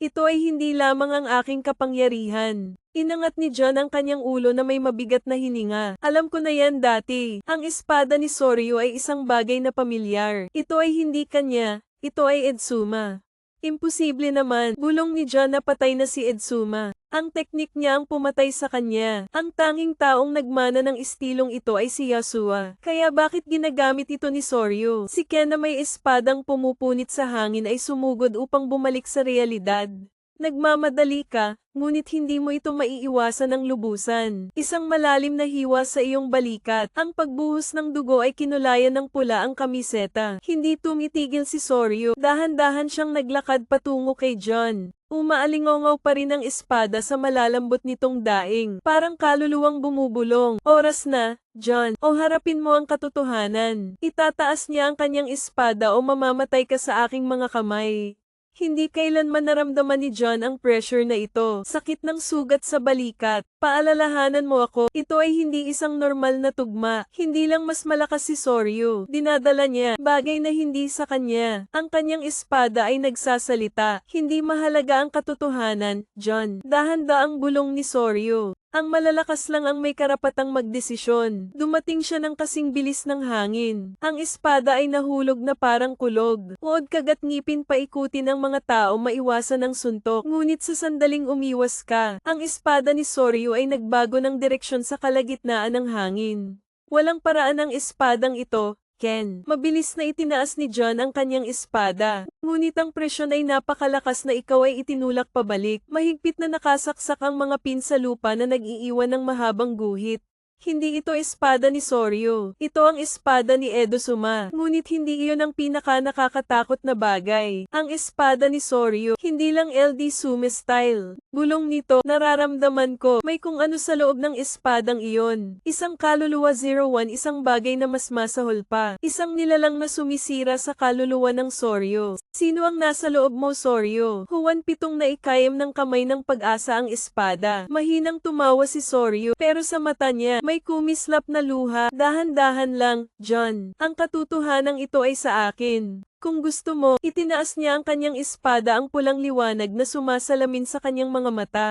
Ito ay hindi lamang ang aking kapangyarihan. Inangat ni John ang kanyang ulo na may mabigat na hininga. Alam ko na yan dati. Ang espada ni Soryu ay isang bagay na pamilyar. Ito ay hindi kanya. Ito ay Edzuma. Imposible naman, bulong ni John na patay na si Edsuma. Ang teknik niya ang pumatay sa kanya. Ang tanging taong nagmana ng istilong ito ay si Yasuo. Kaya bakit ginagamit ito ni Soryu? Si Ken na may espadang pumupunit sa hangin ay sumugod upang bumalik sa realidad. Nagmamadali ka, ngunit hindi mo ito maiiwasan ng lubusan. Isang malalim na hiwa sa iyong balikat. Ang pagbuhos ng dugo ay kinulayan ng pula ang kamiseta. Hindi tumitigil si Soryu. Dahan-dahan siyang naglakad patungo kay John. Umaalingaw pa rin ang espada sa malalambot nitong daing. Parang kaluluwang bumubulong. Oras na, John. O harapin mo ang katotohanan. Itataas niya ang kanyang espada o mamamatay ka sa aking mga kamay. Hindi kailanman naramdaman ni John ang pressure na ito. Sakit ng sugat sa balikat. Paalalahanan mo ako, ito ay hindi isang normal na tugma. Hindi lang mas malakas si Soryu. Dinadala niya, bagay na hindi sa kanya. Ang kanyang espada ay nagsasalita. Hindi mahalaga ang katotohanan, John. Dahan-daang bulong ni Soryu. Ang malalakas lang ang may karapatang magdesisyon. Dumating siya ng kasing bilis ng hangin. Ang espada ay nahulog na parang kulog. Uod kagat ngipin paikutin ng mga tao maiwasan ang suntok. Ngunit sa sandaling umiwas ka, ang espada ni Soryu ay nagbago ng direksyon sa kalagitnaan ng hangin. Walang paraan ang espadang ito, Ken. Mabilis na itinaas ni John ang kanyang espada. Ngunit ang presyon ay napakalakas na ikaw ay itinulak pabalik. Mahigpit na nakasaksak ang mga pin sa lupa na nag-iiwan ng mahabang guhit. Hindi ito espada ni Soryu. Ito ang espada ni Edosuma. Ngunit hindi iyon ang pinaka-nakakatakot na bagay. Ang espada ni Soryu, hindi lang LD Sume style. Bulong nito, nararamdaman ko, may kung ano sa loob ng espadang iyon. Isang kaluluwa 01, isang bagay na mas masahol pa. Isang nilalang na sumisira sa kaluluwa ng Soryu. Sino ang nasa loob mo, Soryu? Huwan pitong naikayam ng kamay ng pag-asa ang espada. Mahinang tumawa si Soryu, pero sa mata niya, may kumislap na luha. Dahan-dahan lang, John. Ang katotohanan ito ay sa akin. Kung gusto mo, itinaas niya ang kanyang espada ang pulang liwanag na sumasalamin sa kanyang mga mata.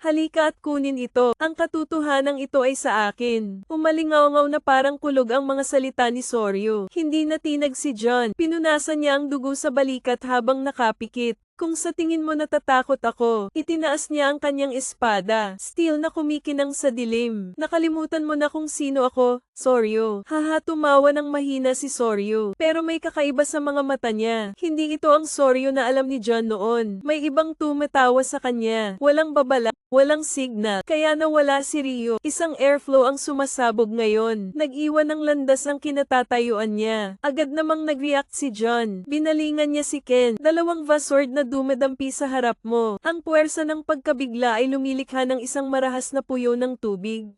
Halika at kunin ito. Ang katotohanan ito ay sa akin. Umalingaw-ngaw na parang kulog ang mga salita ni Soryu. Hindi natinag si John. Pinunasan niya ang dugo sa balikat habang nakapikit. Kung sa tingin mo natatakot ako, itinaas niya ang kanyang espada. Steel na kumikinang sa dilim. Nakalimutan mo na kung sino ako, Soryu. Haha, tumawa ng mahina si Soryu. Pero may kakaiba sa mga mata niya. Hindi ito ang Soryu na alam ni John noon. May ibang tumatawa sa kanya. Walang babala, walang signal. Kaya nawala si Ryo. Isang airflow ang sumasabog ngayon. Nag-iwan ng landas ang kinatatayuan niya. Agad namang nag-react si John. Binalingan niya si Ken. Dalawang Vasword na dumadampi sa harap mo. Ang puwersa ng pagkabigla ay lumilikha ng isang marahas na puyo ng tubig.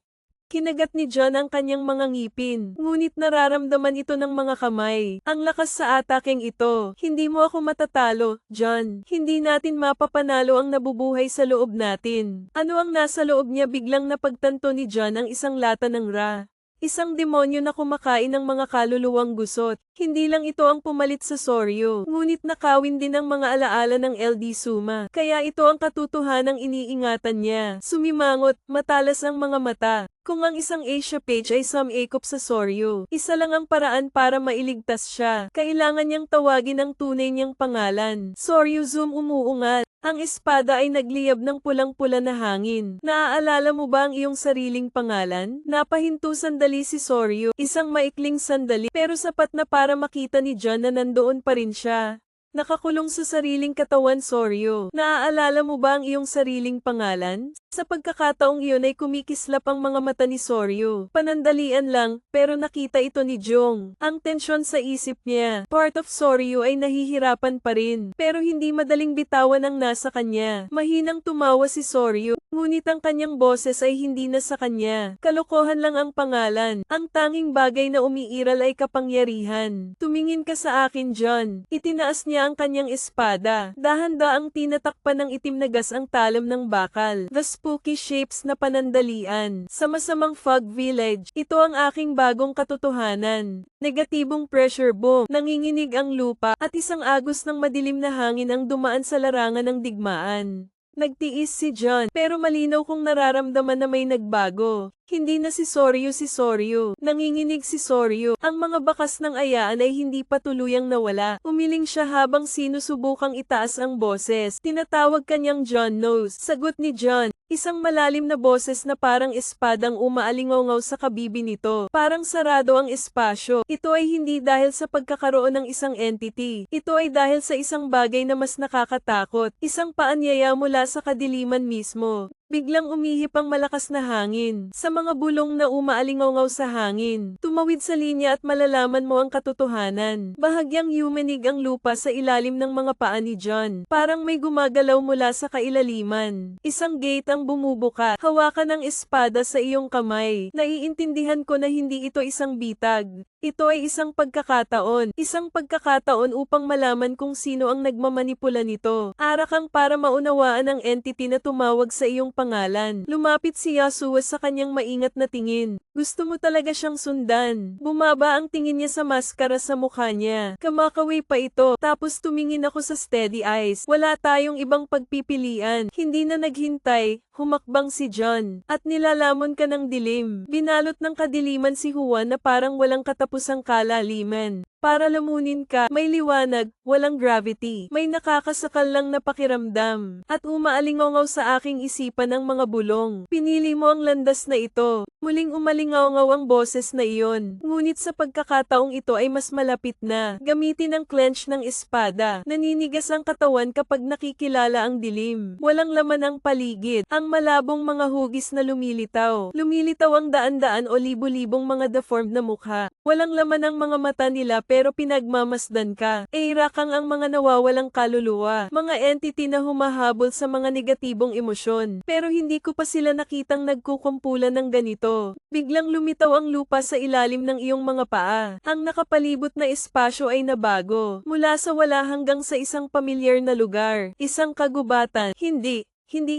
Kinagat ni John ang kanyang mga ngipin, ngunit nararamdaman ito ng mga kamay. Ang lakas sa atakeng ito. Hindi mo ako matatalo, John. Hindi natin mapapanalo ang nabubuhay sa loob natin. Ano ang nasa loob niya? Biglang napagtanto ni John ang isang lata ng Ra. Isang demonyo na kumakain ng mga kaluluwang gusot. Hindi lang ito ang pumalit sa Soryu, ngunit nakawin din ang mga alaala ng LD Suma. Kaya ito ang katotohanang iniingatan niya. Sumimangot, matalas ang mga mata. Kung ang isang Asia page ay sumikop sa Soryu, isa lang ang paraan para mailigtas siya. Kailangan niyang tawagin ang tunay niyang pangalan. Soryu Zoom umuungal. Ang espada ay nagliyab ng pulang-pula na hangin. Naaalala mo ba ang iyong sariling pangalan? Napahinto sandali si Soryu, isang maikling sandali, pero sapat na para makita ni John na nandoon pa rin siya. Nakakulong sa sariling katawan, Soryu. Naaalala mo ba ang iyong sariling pangalan? Sa pagkakataong iyon ay kumikislap ang mga mata ni Soryu. Panandalian lang, pero nakita ito ni Jong. Ang tensyon sa isip niya. Part of Soryu ay nahihirapan pa rin, pero hindi madaling bitawan ang nasa kanya. Mahinang tumawa si Soryu, ngunit ang kanyang boses ay hindi na sa kanya. Kalokohan lang ang pangalan. Ang tanging bagay na umiiral ay kapangyarihan. Tumingin ka sa akin, John. Itinaas niya ang kanyang espada. Dahan-daang tinatakpan ng itim na gas ang talam ng bakal. The spooky shapes na panandalian. Sa masamang fog village, ito ang aking bagong katotohanan. Negatibong pressure boom, nanginginig ang lupa, at isang agos ng madilim na hangin ang dumaan sa larangan ng digmaan. Nagtiis si John, pero malinaw kong nararamdaman na may nagbago. Hindi na si Soryu. Nanginginig si Soryu. Ang mga bakas ng ayaan ay hindi pa tuluyang nawala. Umiling siya habang sinusubukang itaas ang boses. Tinatawag kanyang John Nose. Sagot ni John. Isang malalim na boses na parang espadang umaalingaw sa kabibi nito. Parang sarado ang espasyo. Ito ay hindi dahil sa pagkakaroon ng isang entity. Ito ay dahil sa isang bagay na mas nakakatakot. Isang paanyaya mula sa kadiliman mismo. Biglang umihip ang malakas na hangin. Sa mga bulong na umaalingaw sa hangin. Tumawid sa linya at malalaman mo ang katotohanan. Bahagyang yumanig ang lupa sa ilalim ng mga paa ni John. Parang may gumagalaw mula sa kailaliman. Isang gate ang bumubuka. Hawakan ang espada sa iyong kamay. Naiintindihan ko na hindi ito isang bitag. Ito ay isang pagkakataon. Isang pagkakataon upang malaman kung sino ang nagmamanipula nito. Ara kang para maunawaan ang entity na tumawag sa iyong pangalan. Lumapit si Yasuo sa kanyang maingat na tingin. Gusto mo talaga siyang sundan. Bumaba ang tingin niya sa maskara sa mukha niya. Kamakaway pa ito. Tapos tumingin ako sa steady eyes. Wala tayong ibang pagpipilian. Hindi na naghintay. Humakbang si John. At nilalamon ka ng dilim. Binalot ng kadiliman si Juan na parang walang katapusang kalaliman. Para lamunin ka, may liwanag, walang gravity. May nakakasakal lang na pakiramdam. At umaalingaw sa aking isipan ang mga bulong. Pinili mo ang landas na ito. Muling umalingaw ang boses na iyon. Ngunit sa pagkakataong ito ay mas malapit na. Gamitin ang clench ng espada. Naninigas ang katawan kapag nakikilala ang dilim. Walang laman ang paligid. Ang malabong mga hugis na lumilitaw. Lumilitaw ang daan-daan o libo-libong mga deformed na mukha. Walang laman ang mga mata nila pero pinagmamasdan ka. Eirakang ang mga nawawalang kaluluwa. Mga entity na humahabol sa mga negatibong emosyon. Pero hindi ko pa sila nakitang nagkukumpulan ng ganito. Biglang lumitaw ang lupa sa ilalim ng iyong mga paa. Ang nakapalibot na espasyo ay nabago. Mula sa wala hanggang sa isang pamilyar na lugar. Isang kagubatan. Hindi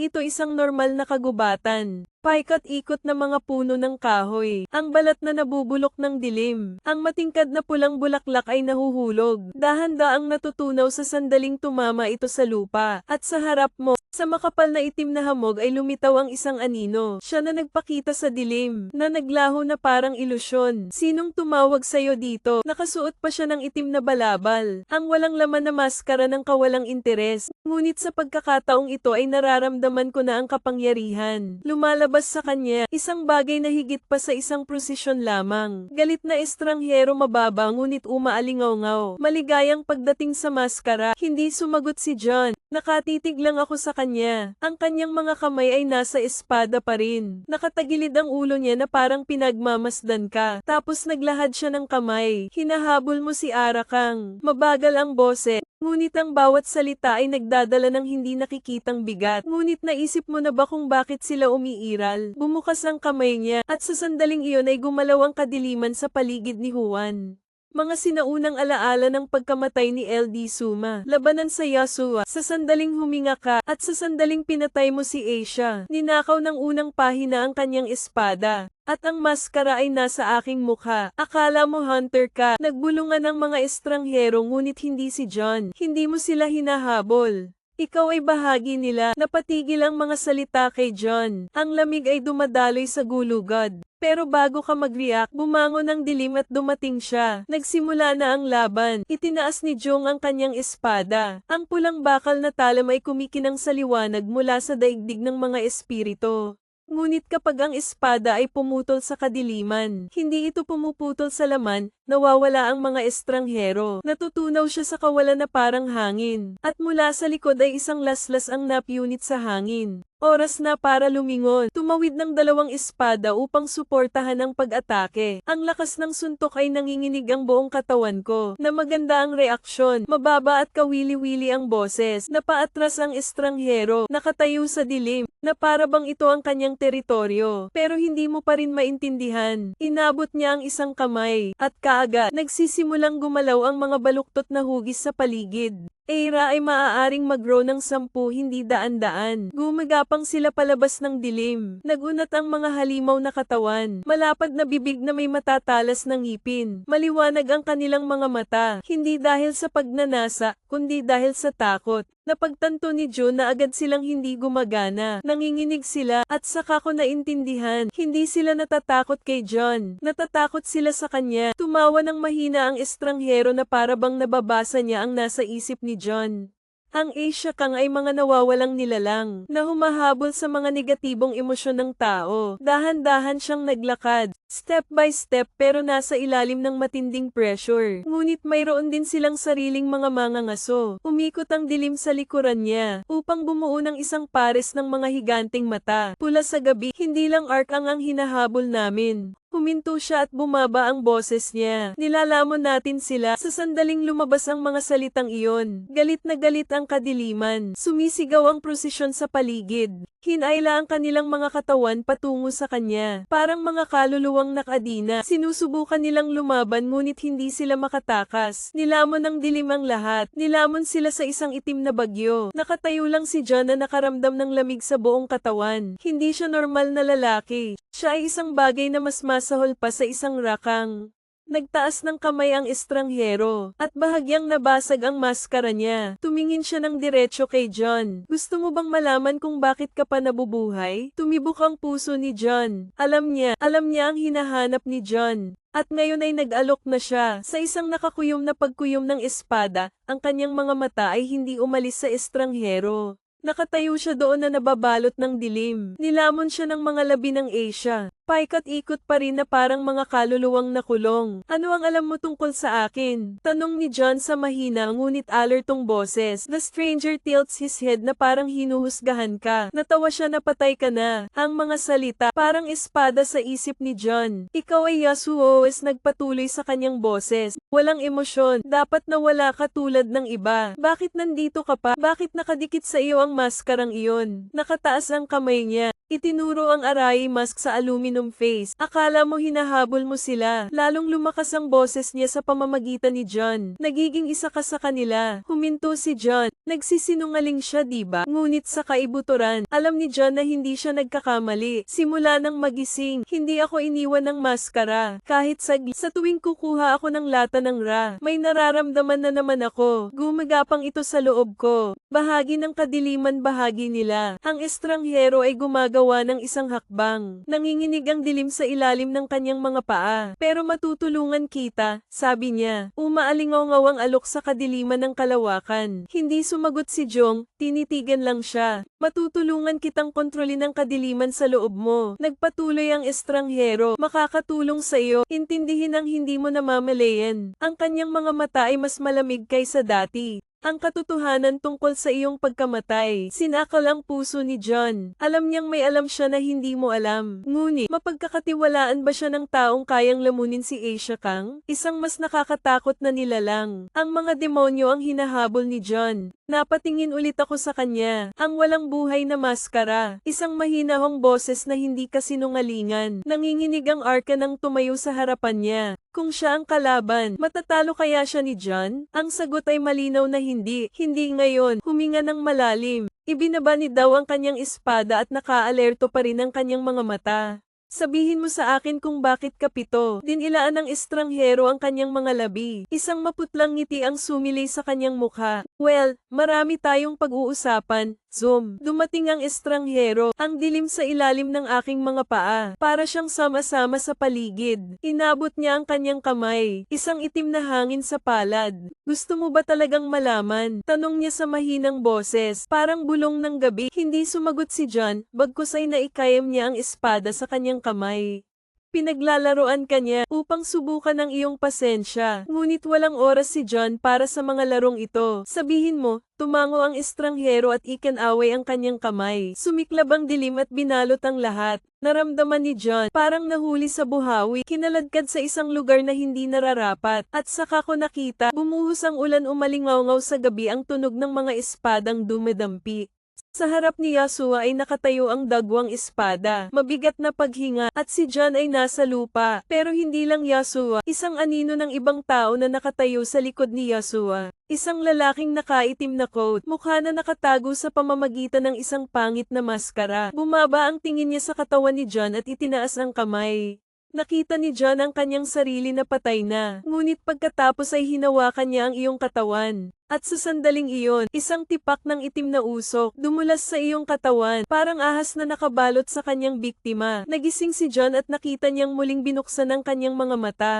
ito isang normal na kagubatan. Paikat-ikot na mga puno ng kahoy. Ang balat na nabubulok ng dilim. Ang matingkad na pulang bulaklak ay nahuhulog. Dahan-daang natutunaw sa sandaling tumama ito sa lupa. At sa harap mo, sa makapal na itim na hamog ay lumitaw ang isang anino. Siya na nagpakita sa dilim, na naglaho na parang ilusyon. Sinong tumawag sa'yo dito? Nakasuot pa siya ng itim na balabal. Ang walang laman na maskara ng kawalang interes. Ngunit sa pagkakataong ito ay nararamdaman ko na ang kapangyarihan. Lumalabas sa kanya, isang bagay na higit pa sa isang prosesyon lamang. Galit na estranghero mababa ngunit umaalingaw. Maligayang pagdating sa maskara, hindi sumagot si John. Nakatitig lang ako sa kanya. Ang kanyang mga kamay ay nasa espada pa rin. Nakatagilid ang ulo niya na parang pinagmamasdan ka. Tapos naglahad siya ng kamay. Hinahabol mo si Arakang. Mabagal ang boses. Ngunit ang bawat salita ay nagdadala ng hindi nakikitang bigat. Ngunit naisip mo na ba kung bakit sila umiiral? Bumukas ang kamay niya at sa sandaling iyon ay gumalaw ang kadiliman sa paligid ni Juan. Mga sinaunang alaala ng pagkamatay ni LD Suma. Labanan sa Yasuo. Sa sandaling huminga ka at sa sandaling pinatay mo si Asia. Ninakaw ng unang pahina ang kanyang espada. At ang maskara ay nasa aking mukha. Akala mo hunter ka. Nagbulungan ng mga estranghero ngunit hindi si John. Hindi mo sila hinahabol. Ikaw ay bahagi nila. Napatigil ang mga salita kay John. Ang lamig ay dumadaloy sa gulugod. Pero bago ka mag-react, bumangon ang dilim at dumating siya. Nagsimula na ang laban. Itinaas ni Jong ang kanyang espada. Ang pulang bakal na talam ay kumikinang sa liwanag mula sa daigdig ng mga espiritu. Ngunit kapag ang espada ay pumutol sa kadiliman, hindi ito pumuputol sa laman, nawawala ang mga estranghero. Natutunaw siya sa kawalan na parang hangin. At mula sa likod ay isang laslas ang napunit sa hangin. Oras na para lumingon. Tumawid ng dalawang espada upang suportahan ang pag-atake. Ang lakas ng suntok ay nanginginig ang buong katawan ko. Na maganda ang reaksyon. Mababa at kawili-wili ang boses. Napaatras ang estranghero. Nakatayo sa dilim. Na para bang ito ang kanyang teritoryo. Pero hindi mo pa rin maintindihan. Inabot niya ang isang kamay. At kaagad, nagsisimulang gumalaw ang mga baluktot na hugis sa paligid. Eira ay maaaring mag-grow ng 10 hindi daan-daan. Gumagapang sila palabas ng dilim. Nagunat ang mga halimaw na katawan. Malapad na bibig na may matatalas ng ngipin. Maliwanag ang kanilang mga mata. Hindi dahil sa pagnanasa, kundi dahil sa takot. Napagtanto ni June na agad silang hindi gumagana. Nanginginig sila, at saka ko naintindihan, hindi sila natatakot kay John. Natatakot sila sa kanya. Tumawa ng mahina ang estranghero na para bang nababasa niya ang nasa isip ni John. Ang Asia Kang ay mga nawawalang nilalang, na humahabol sa mga negatibong emosyon ng tao. Dahan-dahan siyang naglakad, step by step, pero nasa ilalim ng matinding pressure. Ngunit mayroon din silang sariling mga mangangaso. Umikot ang dilim sa likuran niya, upang bumuo ng isang pares ng mga higanting mata. Pula sa gabi, hindi lang Ark ang hinahabol namin. Huminto siya at bumaba ang boses niya. Nilalamon natin sila. Sa sandaling lumabas ang mga salitang iyon. Galit na galit ang kadiliman. Sumisigaw ang prosesyon sa paligid. Hinayla ang kanilang mga katawan patungo sa kanya. Parang mga kaluluwang nakadina. Sinusubukan nilang lumaban ngunit hindi sila makatakas. Nilamon ng dilim ang lahat. Nilamon sila sa isang itim na bagyo. Nakatayo lang si John na nakaramdam ng lamig sa buong katawan. Hindi siya normal na lalaki. Siya ay isang bagay na mas masahol pa sa isang rakang. Nagtaas ng kamay ang estranghero, at bahagyang nabasag ang maskara niya. Tumingin siya ng diretso kay John. Gusto mo bang malaman kung bakit ka pa nabubuhay? Tumibok ang puso ni John. Alam niya ang hinahanap ni John. At ngayon ay nag-alok na siya. Sa isang nakakuyom na pagkuyom ng espada, ang kanyang mga mata ay hindi umalis sa estranghero. Nakatayo siya doon na nababalot ng dilim. Nilamon siya ng mga labi ng Asia. Paikat-ikot pa rin na parang mga kaluluwang nakulong. Ano ang alam mo tungkol sa akin? Tanong ni John sa mahina ngunit alertong boses. The stranger tilts his head na parang hinuhusgahan ka. Natawa siya na patay ka na. Ang mga salita, parang espada sa isip ni John. Ikaw ay Yasuo, nagpatuloy sa kanyang boses. Walang emosyon. Dapat na wala ka tulad ng iba. Bakit nandito ka pa? Bakit nakadikit sa iyo ang maskarang iyon? Nakataas ang kamay niya. Itinuro ang Arai mask sa aluminum face. Akala mo hinahabol mo sila. Lalong lumakas ang boses niya sa pamamagitan ni John. Nagiging isa ka sa kanila. Huminto si John. Nagsisinungaling siya, diba? Ngunit sa kaibuturan, alam ni John na hindi siya nagkakamali. Simula nang magising, hindi ako iniwan ng maskara. Kahit saglit, sa tuwing kukuha ako ng lata ng Ra, may nararamdaman na naman ako. Gumagapang ito sa loob ko. Bahagi ng kadiliman, bahagi nila. Ang estranghero ay gumagawa ng isang hakbang. Nanginginig ang dilim sa ilalim ng kanyang mga paa. Pero matutulungan kita, sabi niya. Umaalingaw-ngaw ang alok sa kadiliman ng kalawakan. Hindi sumagot si Jong, tinitigan lang siya. Matutulungan kitang kontrolin ang kadiliman sa loob mo. Nagpatuloy ang estranghero. Makakatulong sa iyo. Intindihin ang hindi mo namamalayan. Ang kanyang mga mata ay mas malamig kaysa dati. Ang katotohanan tungkol sa iyong pagkamatay. Sinakal ang puso ni John. Alam niyang may alam siya na hindi mo alam. Ngunit, mapagkakatiwalaan ba siya ng taong kayang lamunin si Asia Kang? Isang mas nakakatakot na nilalang. Ang mga demonyo ang hinahabol ni John. Napatingin ulit ako sa kanya. Ang walang buhay na maskara. Isang mahinahong boses na hindi kasinungalingan. Nanginginig ang Arka nang tumayo sa harapan niya. Kung siya ang kalaban, matatalo kaya siya ni John? Ang sagot ay malinaw na hindi. Hindi ngayon. Huminga ng malalim. Ibinaba ni daw ang kanyang espada at nakaalerto pa rin ang kanyang mga mata. Sabihin mo sa akin kung bakit kapito. Dinilaan ng estranghero ang kanyang mga labi. Isang maputlang ngiti ang sumilay sa kanyang mukha. Well, marami tayong pag-uusapan. Zoom. Dumating ang estranghero. Ang dilim sa ilalim ng aking mga paa. Para siyang sama-sama sa paligid. Inabot niya ang kanyang kamay. Isang itim na hangin sa palad. Gusto mo ba talagang malaman? Tanong niya sa mahinang boses. Parang bulong ng gabi. Hindi sumagot si John. Bagkus ay naikayam niya ang espada sa kanyang kamay. Pinaglalaroan ka niya upang subukan ang iyong pasensya. Ngunit walang oras si John para sa mga larong ito. Sabihin mo, tumango ang estranghero at ikinaway ang kanyang kamay. Sumiklab ang dilim at binalot ang lahat. Naramdaman ni John, parang nahuli sa buhawi, kinaladkad sa isang lugar na hindi nararapat. At saka ko nakita, bumuhos ang ulan umalingaw-ngaw sa gabi ang tunog ng mga espadang dumedampi. Sa harap ni Yasuo ay nakatayo ang dagwang espada, mabigat na paghinga, at si John ay nasa lupa. Pero hindi lang Yasuo, isang anino ng ibang tao na nakatayo sa likod ni Yasuo. Isang lalaking nakaitim na coat, mukha na nakatago sa pamamagitan ng isang pangit na maskara. Bumaba ang tingin niya sa katawan ni John at itinaas ang kamay. Nakita ni John ang kanyang sarili na patay na, ngunit pagkatapos ay hinawakan niya ang iyong katawan. At sa sandaling iyon, isang tipak ng itim na usok dumulas sa iyong katawan, parang ahas na nakabalot sa kanyang biktima. Nagising si John at nakita niyang muling binuksan ang kanyang mga mata.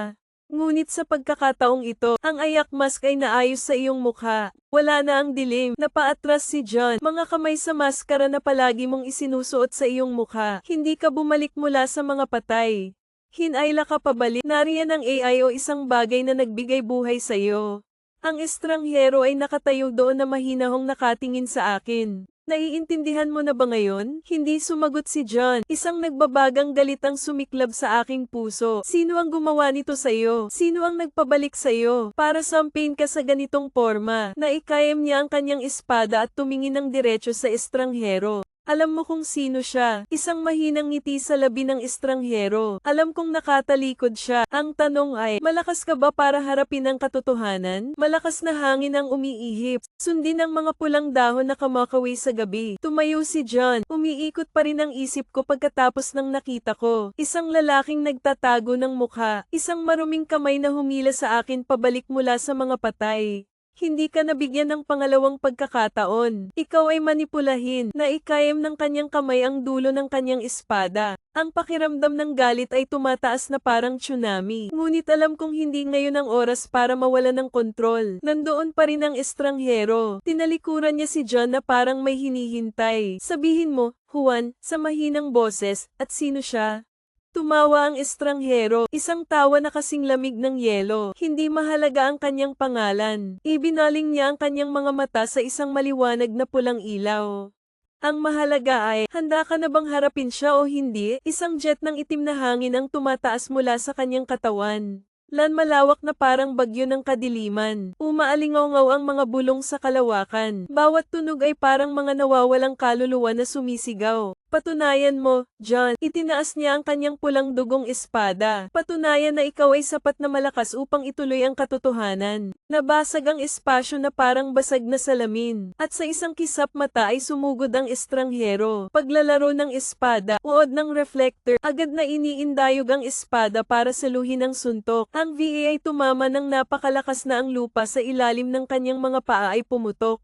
Ngunit sa pagkakataong ito, ang ayak mask ay naayos sa iyong mukha. Wala na ang dilim. Napaatras si John, mga kamay sa maskara na palagi mong isinusuot sa iyong mukha. Hindi ka bumalik mula sa mga patay. Hinayla ka pabalik. Nariyan ang AI o isang bagay na nagbigay buhay sa iyo. Ang estranghero ay nakatayo doon na mahinahong nakatingin sa akin. Naiintindihan mo na ba ngayon? Hindi sumagot si John. Isang nagbabagang galit ang sumiklab sa aking puso. Sino ang gumawa nito sa iyo? Sino ang nagpabalik sa iyo? Para sampain ka sa ganitong forma. Naikayam niya ang kanyang espada at tumingin ng diretso sa estranghero. Alam mo kung sino siya, isang mahinang ngiti sa labi ng estranghero. Alam kong nakatalikod siya. Ang tanong ay, malakas ka ba para harapin ang katotohanan? Malakas na hangin ang umiihip. Sundin ang mga pulang dahon na kamakawi sa gabi. Tumayo si John. Umiikot pa rin ang isip ko pagkatapos ng nakita ko. Isang lalaking nagtatago ng mukha. Isang maruming kamay na humila sa akin pabalik mula sa mga patay. Hindi ka nabigyan ng pangalawang pagkakataon. Ikaw ay manipulahin. Naikayam ng kanyang kamay ang dulo ng kanyang espada. Ang pakiramdam ng galit ay tumataas na parang tsunami. Ngunit alam kong hindi ngayon ang oras para mawala ng kontrol. Nandoon pa rin ang estranghero. Tinalikuran niya si John na parang may hinihintay. Sabihin mo, Juan, sa mahinang boses, at sino siya? Tumawa ang estranghero, isang tawa na kasing lamig ng yelo. Hindi mahalaga ang kanyang pangalan. Ibinaling niya ang kanyang mga mata sa isang maliwanag na pulang ilaw. Ang mahalaga ay, handa ka na bang harapin siya o hindi? Isang jet ng itim na hangin ang tumataas mula sa kanyang katawan. Malawak na parang bagyo ng kadiliman. Umaalingaw-ngaw ang mga bulong sa kalawakan. Bawat tunog ay parang mga nawawalang kaluluwa na sumisigaw. Patunayan mo, John. Itinaas niya ang kanyang pulang dugong espada. Patunayan na ikaw ay sapat na malakas upang ituloy ang katotohanan. Nabasag ang espasyo na parang basag na salamin. At sa isang kisap mata ay sumugod ang estranghero. Paglalaro ng espada, uod ng reflector, agad na iniindayog ang espada para saluhin ang suntok. Ang VA ay tumama ng napakalakas na ang lupa sa ilalim ng kanyang mga paa ay pumutok.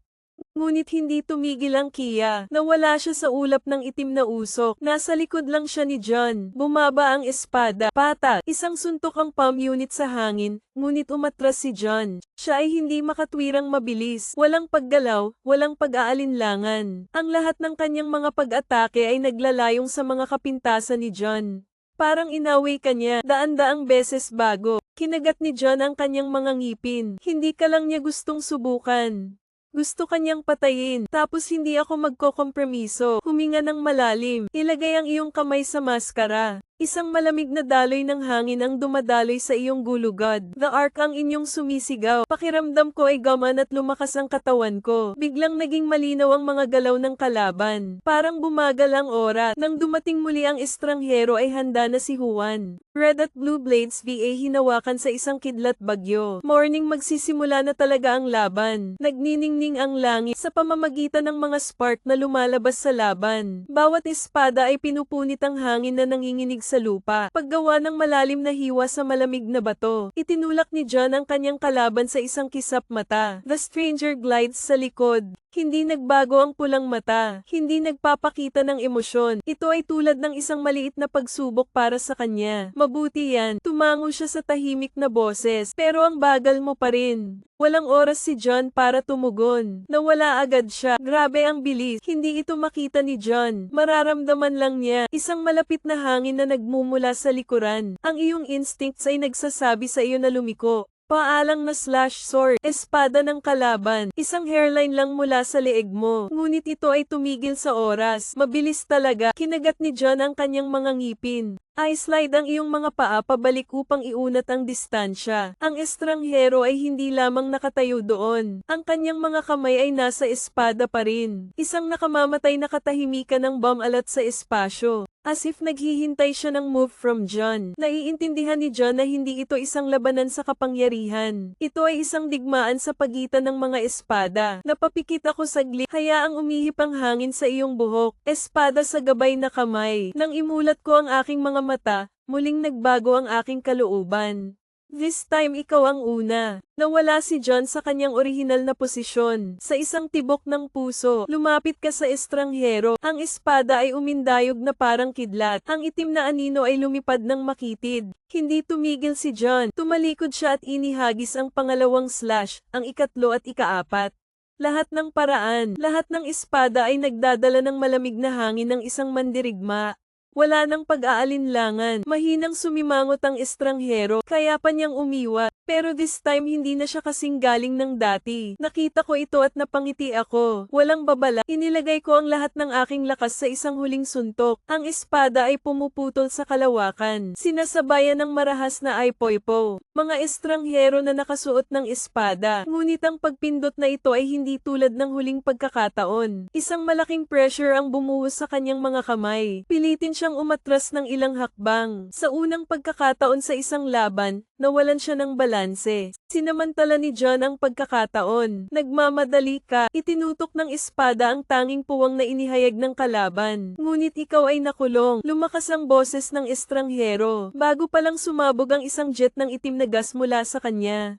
Ngunit hindi tumigil ang Kia. Nawala siya sa ulap ng itim na usok. Nasa likod lang siya ni John. Bumaba ang espada. Patak. Isang suntok ang palm unit sa hangin. Ngunit umatras si John. Siya ay hindi makatwirang mabilis. Walang paggalaw, walang pag-aalinlangan. Ang lahat ng kanyang mga pag-atake ay naglalayong sa mga kapintasan ni John. Parang inaway ka niya, daan-daang beses bago. Kinagat ni John ang kanyang mga ngipin. Hindi ka lang niya gustong subukan. Gusto kanyang patayin, tapos hindi ako magkokompromiso. Huminga ng malalim. Ilagay ang iyong kamay sa maskara. Isang malamig na daloy ng hangin ang dumadaloy sa iyong gulugod. The Ark ang inyong sumisigaw. Pakiramdam ko ay gaman at lumakas ang katawan ko. Biglang naging malinaw ang mga galaw ng kalaban. Parang bumagal ang oras. Nang dumating muli ang estranghero ay handa na si Juan. Red at blue blades VA hinawakan sa isang kidlat bagyo. Morning magsisimula na talaga ang laban. Nagniningning ang langit sa pamamagitan ng mga spark na lumalabas sa laban. Bawat espada ay pinupunit ang hangin na nanginginig sa lupa. Paggawa ng malalim na hiwa sa malamig na bato. Itinulak ni John ang kanyang kalaban sa isang kisap mata. The stranger glides sa likod. Hindi nagbago ang pulang mata. Hindi nagpapakita ng emosyon. Ito ay tulad ng isang maliit na pagsubok para sa kanya. Mabuti yan. Tumango siya sa tahimik na boses. Pero ang bagal mo pa rin. Walang oras si John para tumugon. Nawala agad siya. Grabe ang bilis. Hindi ito makita ni John. Mararamdaman lang niya. Isang malapit na hangin na nagmumula sa likuran. Ang iyong instincts ay nagsasabi sa iyo na lumiko. Paalang na slash sword, espada ng kalaban, isang hairline lang mula sa leeg mo. Ngunit ito ay tumigil sa oras. Mabilis talaga. Kinagat ni John ang kanyang mga ngipin. I-slide ang iyong mga paa pabalik upang iunat ang distansya. Ang estranghero ay hindi lamang nakatayo doon. Ang kanyang mga kamay ay nasa espada pa rin. Isang nakamamatay na katahimikan ng bomb alat sa espasyo. As if naghihintay siya ng move from John. Naiintindihan ni John na hindi ito isang labanan sa kapangyarihan. Ito ay isang digmaan sa pagitan ng mga espada. Napapikit ako saglit. Hayaang umihip ang hangin sa iyong buhok. Espada sa gabay na kamay. Nang imulat ko ang aking mga mata, muling nagbago ang aking kalooban. This time ikaw ang una. Nawala si John sa kanyang orihinal na posisyon. Sa isang tibok ng puso, lumapit ka sa estranghero. Ang espada ay umindayog na parang kidlat. Ang itim na anino ay lumipad ng makitid. Hindi tumigil si John. Tumalikod siya at inihagis ang pangalawang slash, ang ikatlo at ikaapat. Lahat ng paraan, lahat ng espada ay nagdadala ng malamig na hangin ng isang mandirigma. Wala nang pag-aalinlangan, mahinang sumimangot ang estranghero, kaya pa niyang umiwa. Pero this time hindi na siya kasing galing ng dati. Nakita ko ito at napangiti ako. Walang babala, inilagay ko ang lahat ng aking lakas sa isang huling suntok. Ang espada ay pumuputol sa kalawakan. Sinasabayan ng marahas na aypoypo. Mga estranghero na nakasuot ng espada. Ngunit ang pagpindot na ito ay hindi tulad ng huling pagkakataon. Isang malaking pressure ang bumuhos sa kanyang mga kamay. Pilitin siyang umatras ng ilang hakbang. Sa unang pagkakataon sa isang laban, nawalan siya ng balanse. Sinamantala ni John ang pagkakataon. Nagmamadali ka, itinutok ng espada ang tanging puwang na inihayag ng kalaban. Ngunit ikaw ay nakulong. Lumakas ang boses ng estranghero. Bago palang sumabog ang isang jet ng itim na gas mula sa kanya.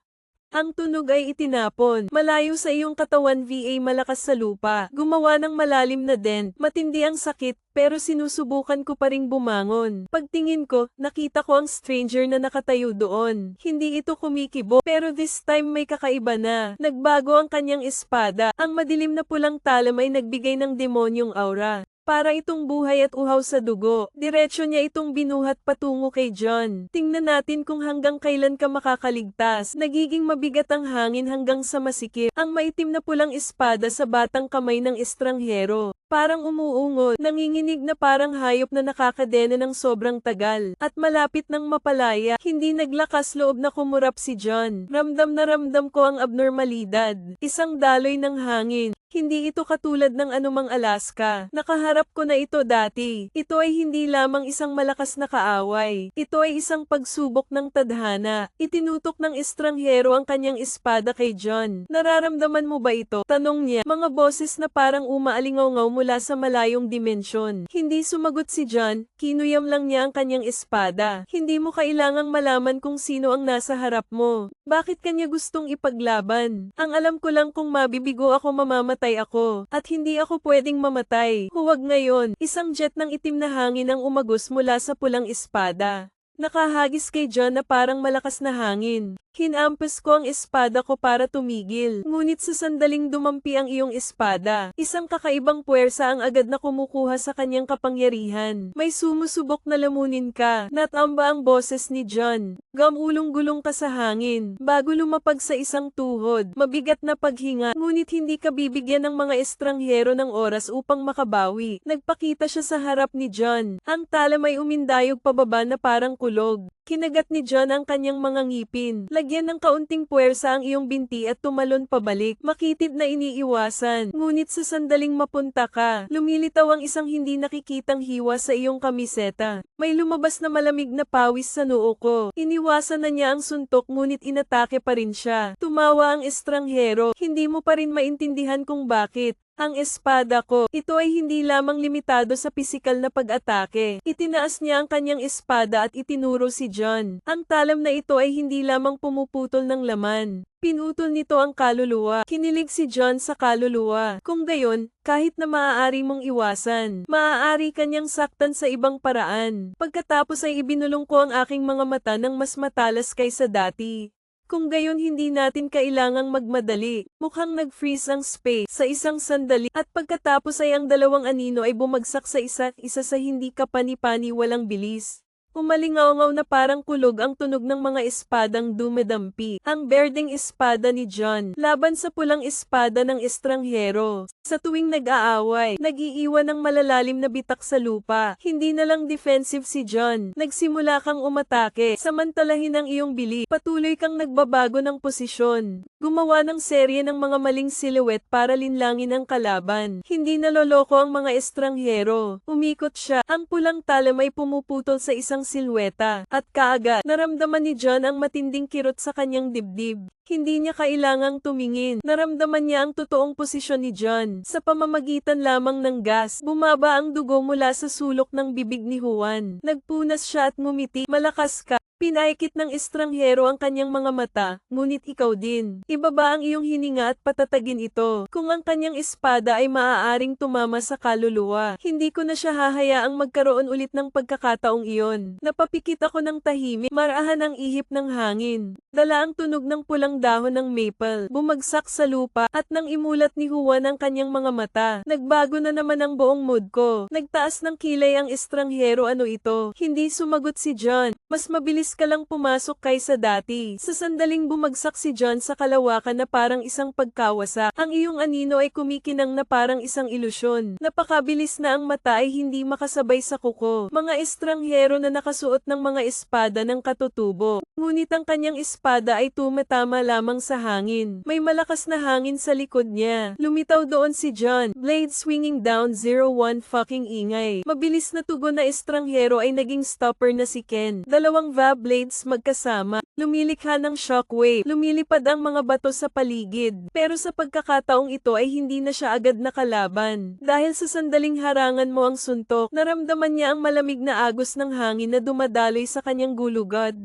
Ang tunog ay itinapon, malayo sa iyong katawan va malakas sa lupa, gumawa ng malalim na dent, matindi ang sakit, pero sinusubukan ko pa ring bumangon. Pagtingin ko, nakita ko ang stranger na nakatayo doon. Hindi ito kumikibo, pero this time may kakaiba na. Nagbago ang kanyang espada, ang madilim na pulang talam ay nagbigay ng demonyong aura. Para itong buhay at uhaw sa dugo, diretsyo niya itong binuhat patungo kay John. Tingnan natin kung hanggang kailan ka makakaligtas. Nagiging mabigat ang hangin hanggang sa masikip. Ang maitim na pulang espada sa batang kamay ng estranghero. Parang umuungol, nanginginig na parang hayop na nakakadena ng sobrang tagal. At malapit ng mapalaya, hindi naglakas loob na kumurap si John. Ramdam na ramdam ko ang abnormalidad. Isang daloy ng hangin. Hindi ito katulad ng anumang Alaska. Nakaharap ko na ito dati. Ito ay hindi lamang isang malakas na kaaway. Ito ay isang pagsubok ng tadhana. Itinutok ng estranghero ang kanyang espada kay John. Nararamdaman mo ba ito? Tanong niya. Mga boses na parang umaalingaw mula sa malayong dimensyon. Hindi sumagot si John. Kinuyam lang niya ang kanyang espada. Hindi mo kailangang malaman kung sino ang nasa harap mo. Bakit kanya gustong ipaglaban? Ang alam ko lang kung mabibigo ako mamamatay ako, at hindi ako pwedeng mamatay. Huwag ngayon. Isang jet ng itim na hangin ang umagos mula sa pulang espada. Nakahagis kay John na parang malakas na hangin. Hinampas ko ang espada ko para tumigil. Ngunit sa sandaling dumampi ang iyong espada, isang kakaibang puwersa ang agad na kumukuha sa kanyang kapangyarihan. May sumusubok na lamunin ka. Natamba ang boses ni John. Gamulong-gulong ka sa hangin. Bago lumapag sa isang tuhod, mabigat na paghinga. Ngunit hindi ka bibigyan ng mga estranghero ng oras upang makabawi. Nagpakita siya sa harap ni John. Ang talam ay umindayog pababa na parang kulog. Kinagat ni John ang kanyang mga ngipin. Lagyan ng kaunting puwersa ang iyong binti at tumalon pabalik. Makitid na iniiwasan. Ngunit sa sandaling mapunta ka, lumilitaw ang isang hindi nakikitang hiwa sa iyong kamiseta. May lumabas na malamig na pawis sa noo ko. Iniwasan na niya ang suntok ngunit inatake pa rin siya. Tumawa ang estranghero. Hindi mo pa rin maintindihan kung bakit. Ang espada ko, ito ay hindi lamang limitado sa pisikal na pag-atake. Itinaas niya ang kanyang espada at itinuro si John. Ang talam na ito ay hindi lamang pumuputol ng laman. Pinutol nito ang kaluluwa. Kinilig si John sa kaluluwa. Kung gayon, kahit na maaari mong iwasan, maaari kanyang saktan sa ibang paraan. Pagkatapos ay ibinulong ko ang aking mga mata ng mas matalas kaysa dati. Kung gayon hindi natin kailangang magmadali. Mukhang nag-freeze ang space sa isang sandali at pagkatapos ay ang dalawang anino ay bumagsak sa isa't isa sa hindi kapani-pani walang bilis. Umalingaw-ngaw na parang kulog ang tunog ng mga espadang dumedampi. Ang berdeng espada ni John laban sa pulang espada ng estranghero. Sa tuwing nag-aaway, nag-iiwan ng malalalim na bitak sa lupa. Hindi na lang defensive si John. Nagsimula kang umatake. Samantalahin ang iyong bili. Patuloy kang nagbabago ng posisyon. Gumawa ng serye ng mga maling silhouette para linlangin ang kalaban. Hindi naloloko ang mga estranghero. Umikot siya. Ang pulang talam ay pumuputol sa isang silweta. At kaagad, naramdaman ni John ang matinding kirot sa kanyang dibdib. Hindi niya kailangang tumingin. Naramdaman niya ang totoong posisyon ni John. Sa pamamagitan lamang ng gas, bumaba ang dugo mula sa sulok ng bibig ni Juan. Nagpunas siya at ngumiti. Malakas ka. Pinaikit ng estranghero ang kanyang mga mata, ngunit ikaw din. Ibaba ang iyong hininga at patatagin ito. Kung ang kanyang espada ay maaaring tumama sa kaluluwa, hindi ko na siya hahayaang magkaroon ulit ng pagkakataong iyon. Napapikit ako ng tahimik, marahan ang ihip ng hangin. Dala ang tunog ng pulang dahon ng maple, bumagsak sa lupa, at nang imulat ni Juan ang kanyang mga mata, nagbago na naman ang buong mood ko. Nagtaas ng kilay ang estranghero. Ano ito? Hindi sumagot si John. Mas mabilis ka lang pumasok kaysa dati. Sa sandaling bumagsak si John sa kalawakan na parang isang pagkawasak. Ang iyong anino ay kumikinang na parang isang ilusyon. Napakabilis na ang mata ay hindi makasabay sa kuko. Mga estranghero na nakasuot ng mga espada ng katutubo. Ngunit ang kanyang espada ay tumatama lamang sa hangin. May malakas na hangin sa likod niya. Lumitaw doon si John, blade swinging down 01 fucking ingay. Mabilis na tugon na estranghero ay naging stopper na si Ken. Dalawang blades magkasama, lumilikha ng shockwave, lumilipad ang mga bato sa paligid. Pero sa pagkakataong ito ay hindi na siya agad nakalaban. Dahil sa sandaling harangan mo ang suntok, naramdaman niya ang malamig na agos ng hangin na dumadaloy sa kanyang gulugod.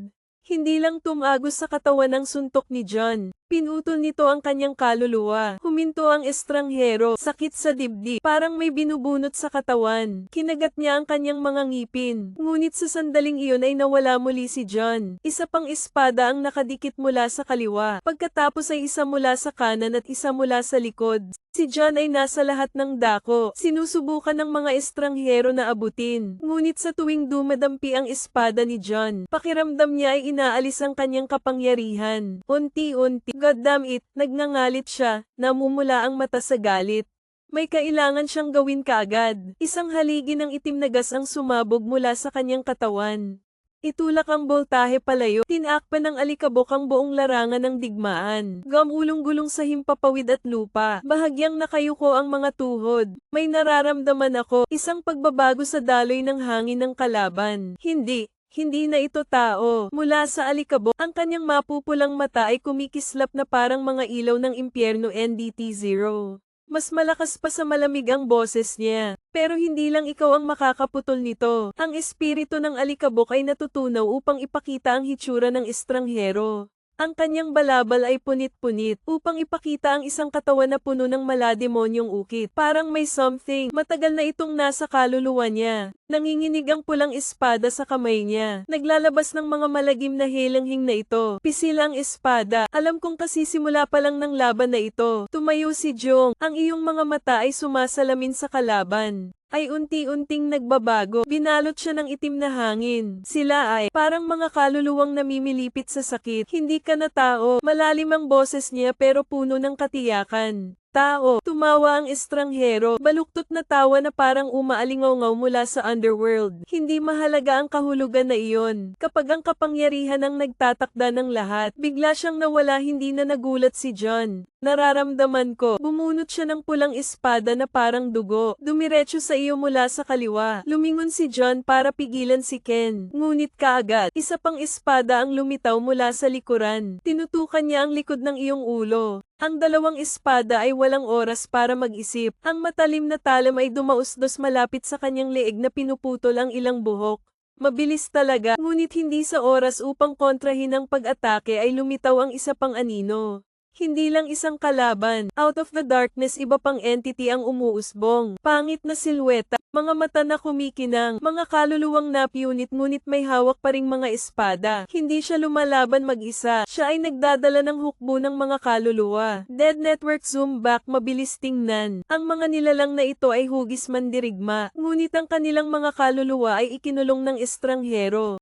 Hindi lang tumagos sa katawan ng suntok ni John. Pinutol nito ang kanyang kaluluwa. Huminto ang estranghero, sakit sa dibdib, parang may binubunot sa katawan. Kinagat niya ang kanyang mga ngipin. Ngunit sa sandaling iyon ay nawala muli si John. Isa pang espada ang nakadikit mula sa kaliwa. Pagkatapos ay isa mula sa kanan at isa mula sa likod. Si John ay nasa lahat ng dako. Sinusubukan ng mga estranghero na abutin. Ngunit sa tuwing dumadampi ang espada ni John, pakiramdam niya ay inaalis ang kanyang kapangyarihan. Unti-unti, goddamn it, nagngangalit siya, namumula ang mata sa galit. May kailangan siyang gawin kaagad. Isang haligi ng itim na gas ang sumabog mula sa kanyang katawan. Itulak ang boltahe palayo, tinakpan ng alikabok ang buong larangan ng digmaan. Gamulong-gulong sa himpapawid at lupa, bahagyang nakayuko ang mga tuhod. May nararamdaman ako, isang pagbabago sa daloy ng hangin ng kalaban. Hindi na ito tao. Mula sa alikabok, ang kanyang mapupulang mata ay kumikislap na parang mga ilaw ng impyerno. NDT-0. Mas malakas pa sa malamig ang boses niya. Pero hindi lang ikaw ang makakaputol nito. Ang espiritu ng alikabok ay natutunaw upang ipakita ang hitsura ng estranghero. Ang kanyang balabal ay punit-punit upang ipakita ang isang katawan na puno ng malademonyong ukit. Parang may something. Matagal na itong nasa kaluluwa niya. Nanginginig ang pulang espada sa kamay niya. Naglalabas ng mga malagim na helanghing na ito. Pisil ang espada. Alam kong kasisimula pa lang ng laban na ito. Tumayo si Jong. Ang iyong mga mata ay sumasalamin sa kalaban. Ay unti-unting nagbabago. Binalot siya ng itim na hangin. Sila ay parang mga kaluluwang namimilipit sa sakit. Hindi ka na tao. Malalim ang boses niya pero puno ng katiyakan. Tao, tumawa ang estranghero, baluktot na tawa na parang umaalingaw mula sa underworld. Hindi mahalaga ang kahulugan na iyon. Kapag ang kapangyarihan ang nagtatakda ng lahat, bigla siyang nawala. Hindi na nagulat si John. Nararamdaman ko, bumunot siya ng pulang espada na parang dugo. Dumiretso sa iyo mula sa kaliwa. Lumingon si John para pigilan si Ken. Ngunit kaagad, isa pang espada ang lumitaw mula sa likuran. Tinutukan niya ang likod ng iyong ulo. Ang dalawang espada ay walang oras para mag-isip. Ang matalim na talam ay dumausdos malapit sa kanyang leeg na pinuputol ang ilang buhok. Mabilis talaga, ngunit hindi sa oras upang kontrahin ang pag-atake ay lumitaw ang isa pang anino. Hindi lang isang kalaban. Out of the darkness, iba pang entity ang umuusbong. Pangit na silweta, mga mata na kumikinang, mga kaluluwang napiunit ngunit may hawak pa ring mga espada. Hindi siya lumalaban mag-isa. Siya ay nagdadala ng hukbo ng mga kaluluwa. Dead Network zoom back, mabilis tingnan. Ang mga nilalang na ito ay hugis mandirigma, ngunit ang kanilang mga kaluluwa ay ikinulong ng estranghero.